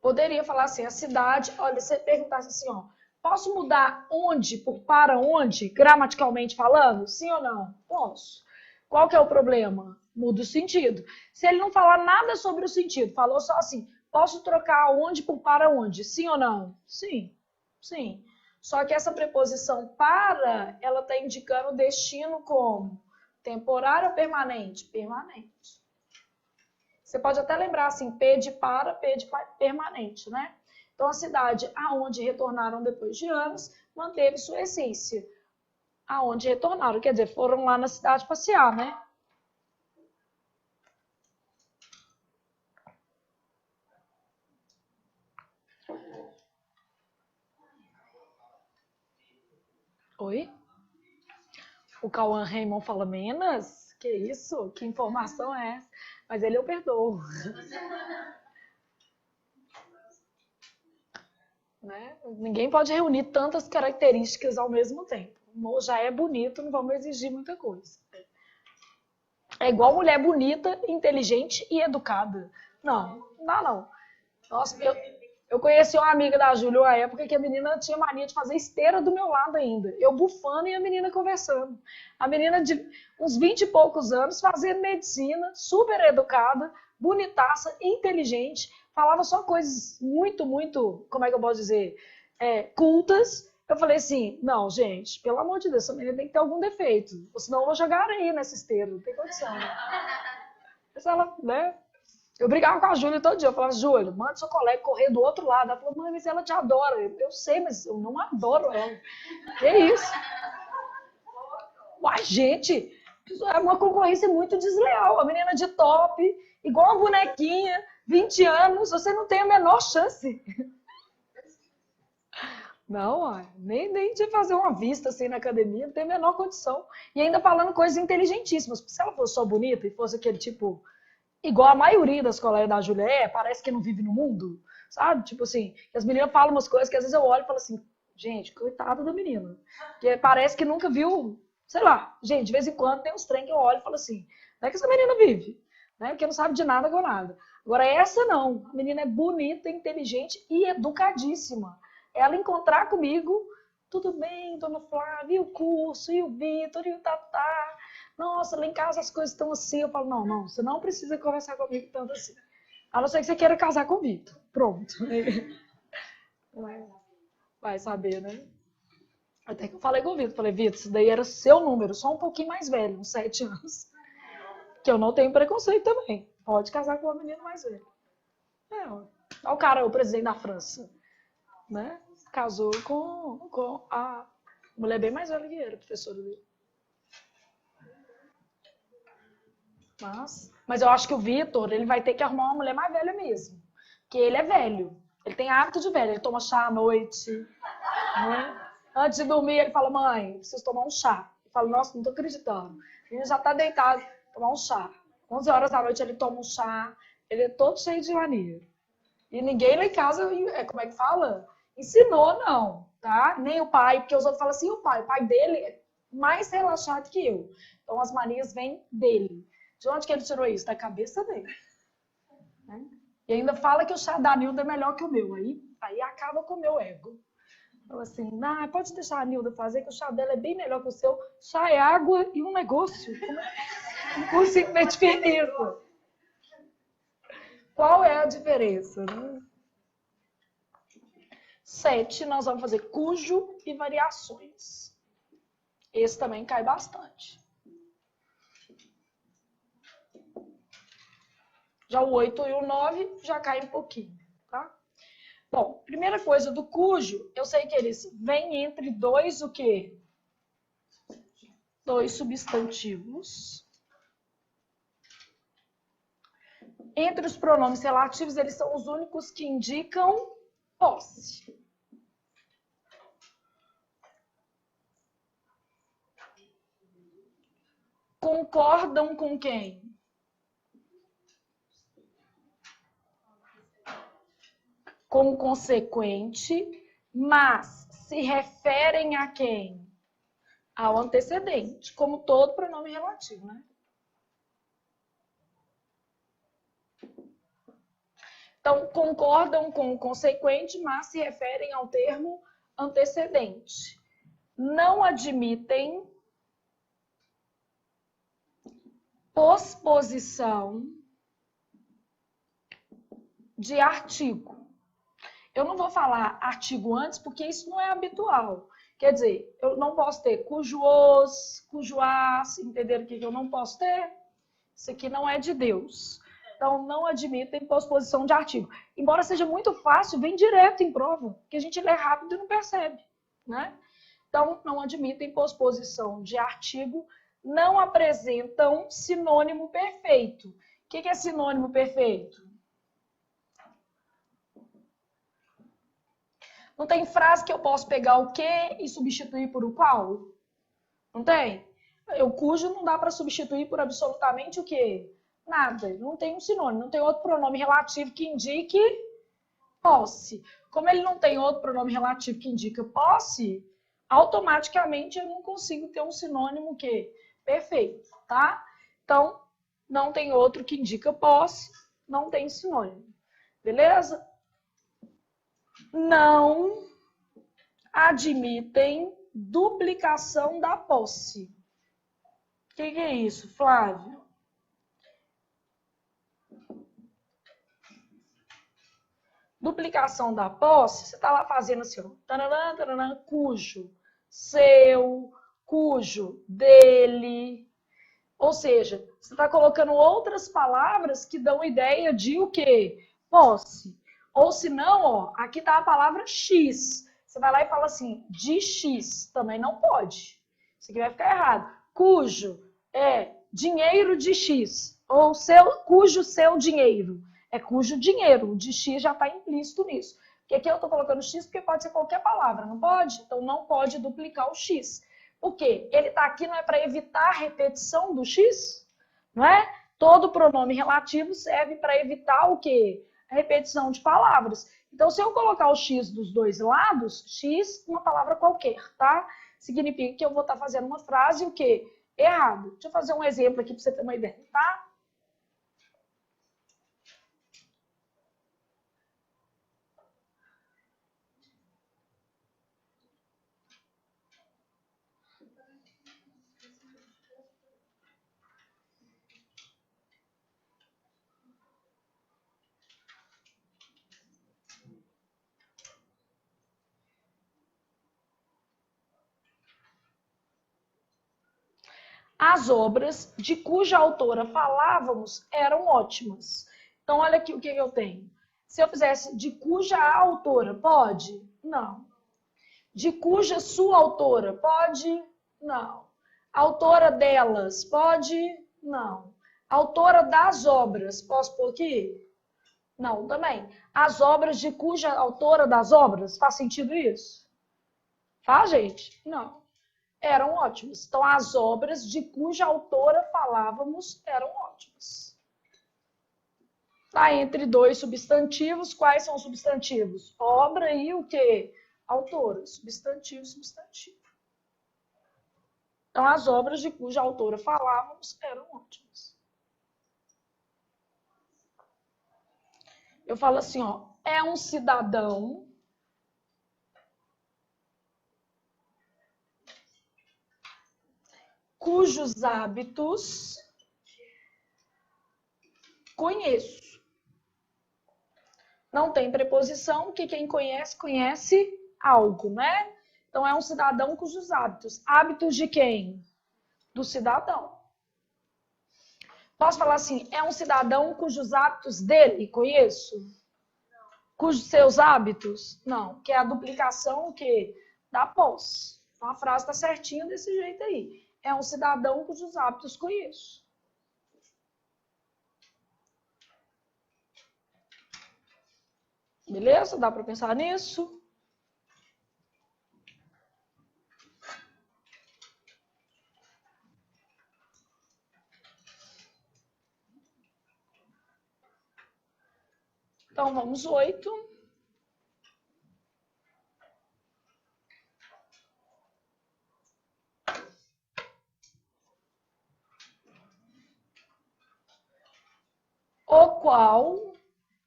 Poderia falar assim, a cidade, olha, você perguntasse assim, ó, posso mudar onde por para onde, gramaticalmente falando? Sim ou não? Posso. Qual que é o problema? Muda o sentido. Se ele não falar nada sobre o sentido, falou só assim, posso trocar onde por para onde? Sim ou não? Sim. Sim. Só que essa preposição para, ela está indicando o destino como temporário ou permanente? Permanente. Você pode até lembrar assim, P de para, P de permanente, né? Então, a cidade aonde retornaram depois de anos manteve sua essência. Aonde retornaram, quer dizer, foram lá na cidade passear, né? Oi? O Cauã Raymond fala menos? Que isso? Que informação é essa? Mas ele eu perdoo. né? Ninguém pode reunir tantas características ao mesmo tempo. Já é bonito, não vamos exigir muita coisa. É igual mulher bonita, inteligente e educada. Não, não dá não. Nossa, eu conheci uma amiga da Júlia uma época que a menina tinha mania de fazer esteira do meu lado ainda. Eu bufando e a menina conversando. A menina de uns 20 e poucos anos, fazendo medicina, super educada, bonitaça, inteligente, falava só coisas muito, como é que eu posso dizer, cultas. Eu falei assim, não, gente, pelo amor de Deus, essa menina tem que ter algum defeito, senão eu vou jogar areia nessa esteira, não tem condição. Mas ela, né? Eu brigava com a Júlia todo dia. Eu falava, Júlia, manda seu colega correr do outro lado. Ela falou, mãe, mas ela te adora. Eu sei, mas eu não adoro ela. Que isso? Uai, gente, é uma concorrência muito desleal. A menina de top, igual uma bonequinha, 20 anos, você não tem a menor chance. Não, uai, nem de fazer uma vista assim na academia, não tem a menor condição. E ainda falando coisas inteligentíssimas. Se ela fosse só bonita e fosse aquele tipo... igual a maioria das colegas da Júlia parece que não vive no mundo, sabe? Tipo assim, as meninas falam umas coisas que às vezes eu olho e falo assim, gente, coitada da menina. Porque parece que nunca viu, sei lá, gente, de vez em quando tem uns trem que eu olho e falo assim, não é que essa menina vive, né? Porque não sabe de nada com nada. Agora essa não, a menina é bonita, inteligente e educadíssima. Ela encontrar comigo, tudo bem, dona Flávia, e o curso, e o Vitor, e o Tatá. Nossa, lá em casa as coisas estão assim. Eu falo, não, você não precisa conversar comigo tanto assim. A não ser que você queira casar com o Vitor. Pronto. Vai saber, né? Até que eu falei com o Vitor. Falei, Vitor, isso daí era seu número, só um pouquinho mais velho, uns 7 anos. Que eu não tenho preconceito também. Pode casar com uma menina mais velha. Olha o cara, o presidente da França, né? Casou com a mulher bem mais velha que ele, professora dele. Mas eu acho que o Vitor, ele vai ter que arrumar uma mulher mais velha mesmo. Porque ele é velho. Ele tem hábito de velho. Ele toma chá à noite. Né? Antes de dormir, ele fala, mãe, preciso tomar um chá. Eu falo, nossa, não tô acreditando. Ele já tá deitado, tomar um chá. 11 horas da noite ele toma um chá. Ele é todo cheio de mania. E ninguém lá em casa, como é que fala? Ensinou, não, tá? Nem o pai, porque os outros falam assim, o pai dele é mais relaxado que eu. Então as manias vêm dele. De onde que ele tirou isso? Da cabeça dele. Né? E ainda fala que o chá da Nilda é melhor que o meu. Aí acaba com o meu ego. Fala assim, pode deixar a Nilda fazer, que o chá dela é bem melhor que o seu. Chá é água e um negócio. Não consigo ver diferença. Qual é a diferença? Né? 7, nós vamos fazer cujo e variações. Esse também cai bastante. Já o 8 e o 9 já cai um pouquinho, tá? Bom, primeira coisa do cujo, eu sei que eles vêm entre dois o quê? 2 substantivos. Entre os pronomes relativos, eles são os únicos que indicam posse. Concordam com quem? Com o consequente, mas se referem a quem? Ao antecedente, como todo pronome relativo, né? Então, concordam com o consequente, mas se referem ao termo antecedente. Não admitem posposição de artigo. Eu não vou falar artigo antes, porque isso não é habitual. Quer dizer, eu não posso ter cujo os, cujo as, entenderam o que eu não posso ter? Isso aqui não é de Deus. Então, não admitem posposição de artigo. Embora seja muito fácil, vem direto em prova, porque a gente lê rápido e não percebe, né? Então, não admitem posposição de artigo, não apresentam sinônimo perfeito. O que é sinônimo perfeito? Não tem frase que eu posso pegar o que e substituir por o qual? Não tem? O cujo não dá para substituir por absolutamente o quê? Nada. Não tem um sinônimo, não tem outro pronome relativo que indique posse. Como ele não tem outro pronome relativo que indica posse, automaticamente eu não consigo ter um sinônimo que perfeito, tá? Então, não tem outro que indica posse, não tem sinônimo. Beleza? Não admitem duplicação da posse. O que é isso, Flávio? Duplicação da posse, você está lá fazendo assim, ó, taranã, taranã, cujo, seu, cujo, dele. Ou seja, você está colocando outras palavras que dão ideia de o quê? Posse. Ou se não, ó, aqui está a palavra X. Você vai lá e fala assim, de X. Também não pode. Isso aqui vai ficar errado. Cujo é dinheiro de X. Ou cujo seu dinheiro. É cujo dinheiro. O de X já está implícito nisso. Porque aqui eu estou colocando X porque pode ser qualquer palavra, não pode? Então não pode duplicar o X. O quê? Ele está aqui não é para evitar a repetição do X? Não é? Todo pronome relativo serve para evitar o quê? A repetição de palavras. Então, se eu colocar o X dos dois lados, X, uma palavra qualquer, tá? Significa que eu vou estar fazendo uma frase o quê? Errado. Deixa eu fazer um exemplo aqui para você ter uma ideia, tá? As obras de cuja autora falávamos eram ótimas. Então, olha aqui o que eu tenho. Se eu fizesse de cuja autora, pode? Não. De cuja sua autora, pode? Não. Autora delas, pode? Não. Autora das obras, posso pôr aqui? Não, também. As obras de cuja autora das obras, faz sentido isso? Faz, gente? Não. Eram ótimas. Então, as obras de cuja autora falávamos eram ótimas. Tá entre dois substantivos. Quais são os substantivos? Obra e o quê? Autora. Substantivo, substantivo. Então, as obras de cuja autora falávamos eram ótimas. Eu falo assim, ó, é um cidadão cujos hábitos conheço. Não tem preposição, que quem conhece, conhece algo, né? Então, é um cidadão cujos hábitos. Hábitos de quem? Do cidadão. Posso falar assim, é um cidadão cujos hábitos dele conheço? Cujos seus hábitos? Não, que é a duplicação que da posse. Então, a frase está certinha desse jeito aí. É um cidadão cujos hábitos conheço. Beleza? Dá para pensar nisso? Então, vamos 8. O qual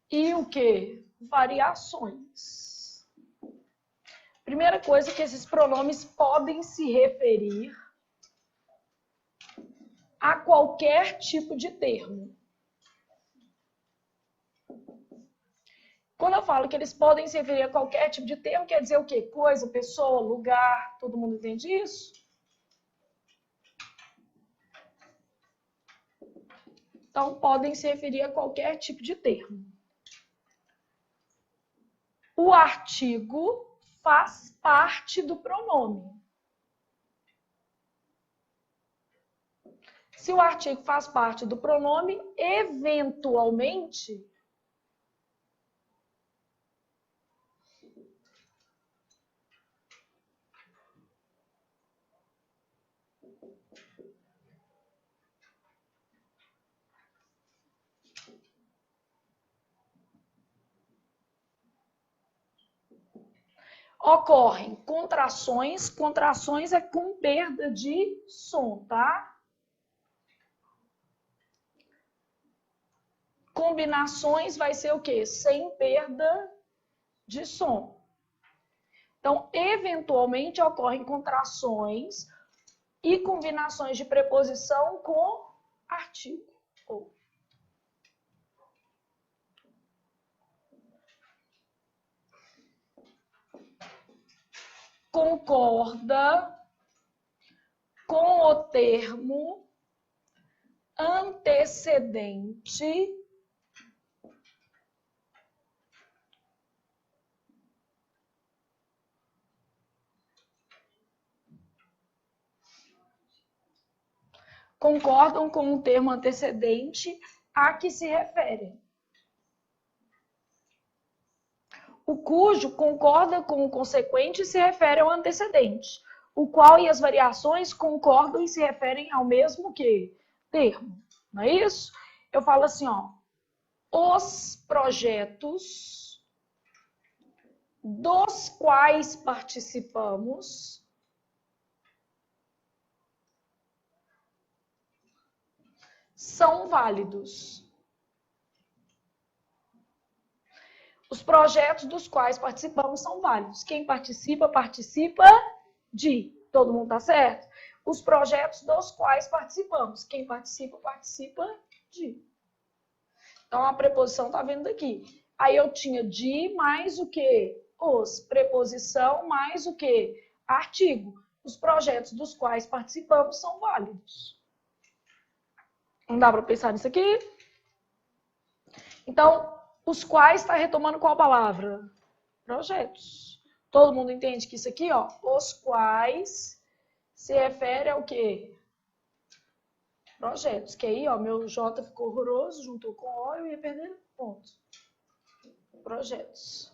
e o que? Variações. Primeira coisa que esses pronomes podem se referir a qualquer tipo de termo. Quando eu falo que eles podem se referir a qualquer tipo de termo, quer dizer o quê? Coisa, pessoa, lugar, todo mundo entende isso? Então, podem se referir a qualquer tipo de termo. O artigo faz parte do pronome. Se o artigo faz parte do pronome, eventualmente, Ocorrem contrações. Contrações é com perda de som, tá? Combinações vai ser o quê? Sem perda de som. Então, eventualmente, ocorrem contrações e combinações de preposição com artigo. Concorda com o termo antecedente concordam com o termo antecedente a que se referem. O cujo concorda com o consequente e se refere ao antecedente. O qual e as variações concordam e se referem ao mesmo que termo. Não é isso? Eu falo assim, ó. Os projetos dos quais participamos são válidos. Os projetos dos quais participamos são válidos. Quem participa, participa de. Todo mundo tá certo? Os projetos dos quais participamos. Quem participa, participa de. Então, a preposição tá vindo daqui. Aí eu tinha de mais o que? Os. Preposição mais o que? Artigo. Os projetos dos quais participamos são válidos. Não dá para pensar nisso aqui? Então, os quais está retomando qual palavra? Projetos. Todo mundo entende que isso aqui, ó, os quais se refere ao quê? Projetos. Que aí, ó, meu J ficou horroroso, juntou com O, eu ia perder ponto. Projetos.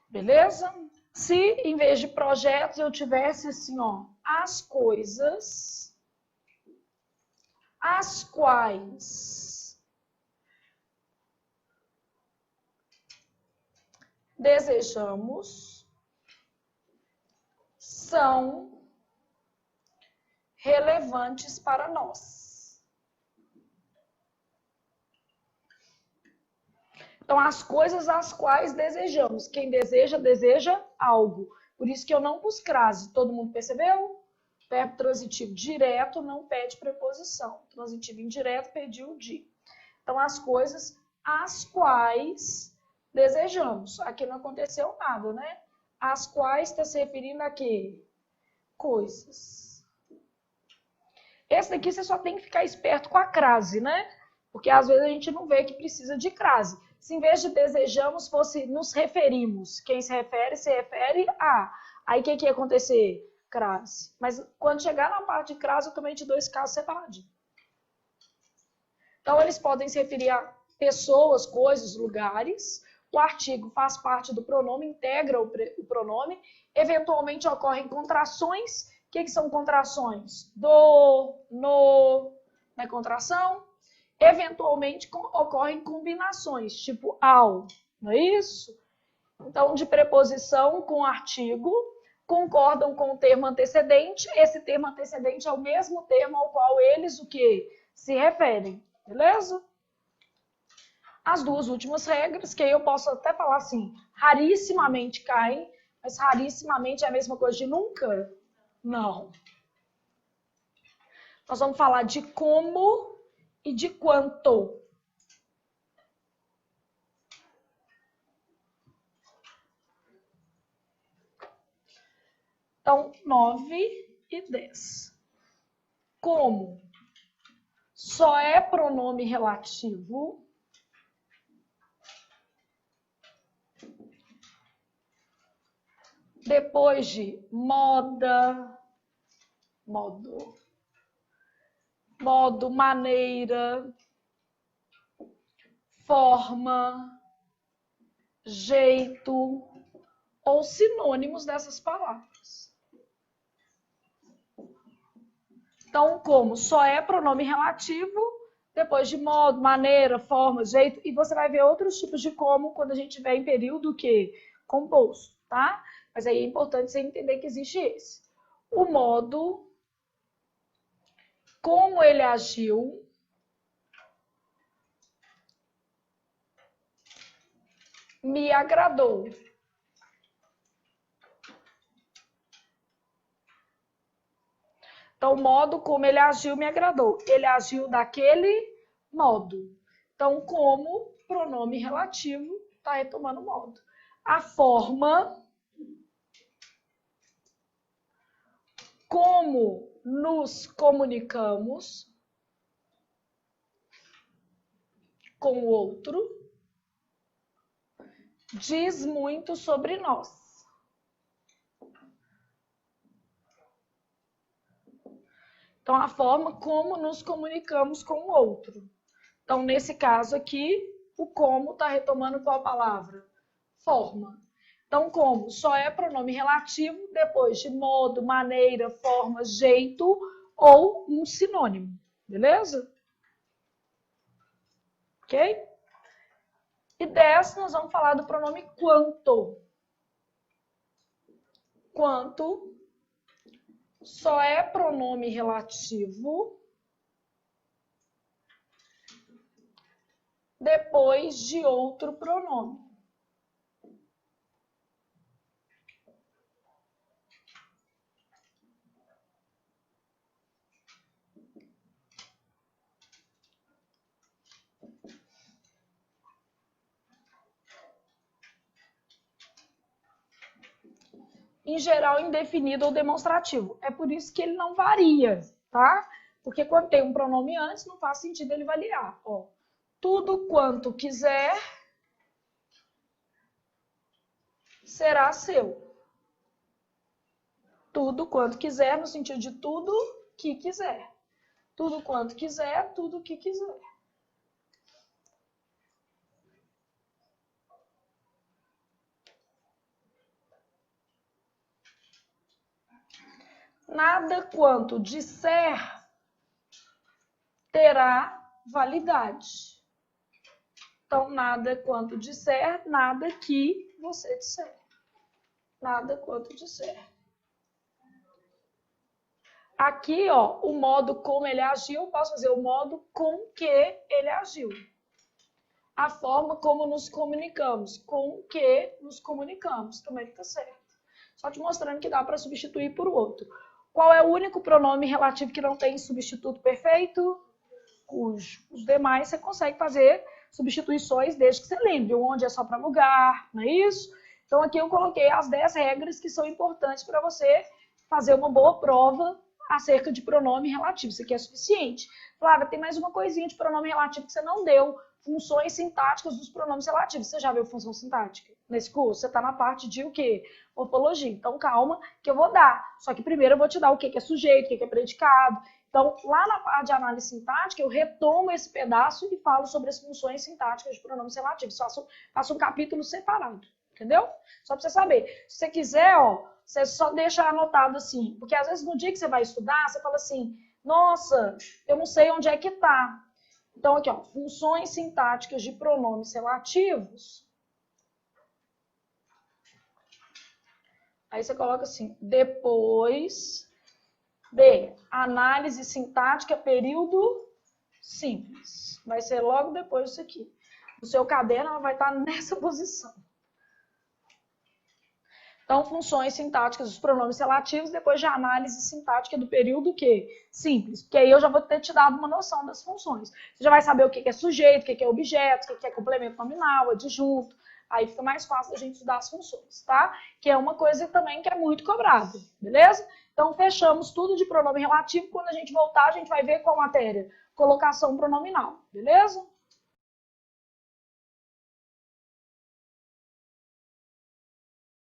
Beleza? Se em vez de projetos eu tivesse assim, ó, as coisas, as quais desejamos são relevantes para nós. Então, as coisas as quais desejamos. Quem deseja, deseja algo. Por isso que eu não pus crase. Todo mundo percebeu? Verbo transitivo direto não pede preposição. Transitivo indireto pediu o de. Então, as coisas as quais desejamos. Aqui não aconteceu nada, né? As quais está se referindo a quê? Coisas. Esse daqui você só tem que ficar esperto com a crase, né? Porque às vezes a gente não vê que precisa de crase. Se em vez de desejamos fosse nos referimos, quem se refere a. Aí o que ia acontecer? Crase. Mas quando chegar na parte de crase, eu também te dou esse caso separadinho. Então, eles podem se referir a pessoas, coisas, lugares. O artigo faz parte do pronome, integra o pronome. Eventualmente ocorrem contrações. O que são contrações? Do, no, não é contração? Eventualmente ocorrem combinações, tipo ao, não é isso? Então, de preposição com artigo, concordam com o termo antecedente. Esse termo antecedente é o mesmo termo ao qual eles o quê? Se referem, beleza? As duas últimas regras, que aí eu posso até falar assim, rarissimamente caem, mas rarissimamente é a mesma coisa de nunca? Não. Nós vamos falar de como e de quanto. Então, 9 e 10. Como só é pronome relativo depois de moda, modo, maneira, forma, jeito ou sinônimos dessas palavras. Então, como só é pronome relativo depois de modo, maneira, forma, jeito, e você vai ver outros tipos de como quando a gente tiver em período que composto, tá? Mas aí é importante você entender que existe esse. O modo, como ele agiu, me agradou. Então, o modo como ele agiu me agradou. Ele agiu daquele modo. Então, como pronome relativo, está retomando o modo. A forma, como nos comunicamos com o outro, diz muito sobre nós. Então, a forma como nos comunicamos com o outro. Então, nesse caso aqui, o como está retomando qual palavra? Forma. Então, como só é pronome relativo depois de modo, maneira, forma, jeito ou um sinônimo. Beleza? Ok? E dessa nós vamos falar do pronome quanto. Quanto só é pronome relativo depois de outro pronome. Em geral, indefinido ou demonstrativo. É por isso que ele não varia, tá? Porque quando tem um pronome antes, não faz sentido ele variar. Ó, tudo quanto quiser será seu. Tudo quanto quiser, no sentido de tudo que quiser. Tudo quanto quiser, tudo que quiser. Nada quanto disser terá validade. Então, nada quanto disser, nada que você disser. Nada quanto disser. Aqui, ó, o modo como ele agiu, posso fazer o modo com que ele agiu. A forma como nos comunicamos, com que nos comunicamos, também está certo. Só te mostrando que dá para substituir por outro. Qual é o único pronome relativo que não tem substituto perfeito? Cujo. Os demais você consegue fazer substituições desde que você lembre. Onde é só para lugar, não é isso? Então aqui eu coloquei as 10 regras que são importantes para você fazer uma boa prova acerca de pronome relativo. Isso aqui é suficiente. Flávia, tem mais uma coisinha de pronome relativo que você não deu. Funções sintáticas dos pronomes relativos. Você já viu função sintática nesse curso? Você está na parte de o quê? Morfologia. Então, calma que eu vou dar. Só que primeiro eu vou te dar o que é sujeito, o que é predicado. Então, lá na parte de análise sintática, eu retomo esse pedaço e falo sobre as funções sintáticas de pronomes relativos. Faço um capítulo separado, entendeu? Só para você saber. Se você quiser, ó, você só deixa anotado assim. Porque às vezes no dia que você vai estudar, você fala assim, nossa, eu não sei onde é que está. Então, aqui, ó, funções sintáticas de pronomes relativos. Aí você coloca assim, depois de análise sintática, período simples. Vai ser logo depois disso aqui. No seu caderno, ela vai estar nessa posição. Então, funções sintáticas dos pronomes relativos, depois de análise sintática do período o quê? Simples. Porque aí eu já vou ter te dado uma noção das funções. Você já vai saber o que é sujeito, o que é objeto, o que é complemento nominal, adjunto. Aí fica mais fácil a gente estudar as funções, tá? Que é uma coisa também que é muito cobrada, beleza? Então, fechamos tudo de pronome relativo. Quando a gente voltar, a gente vai ver qual matéria? Colocação pronominal, beleza?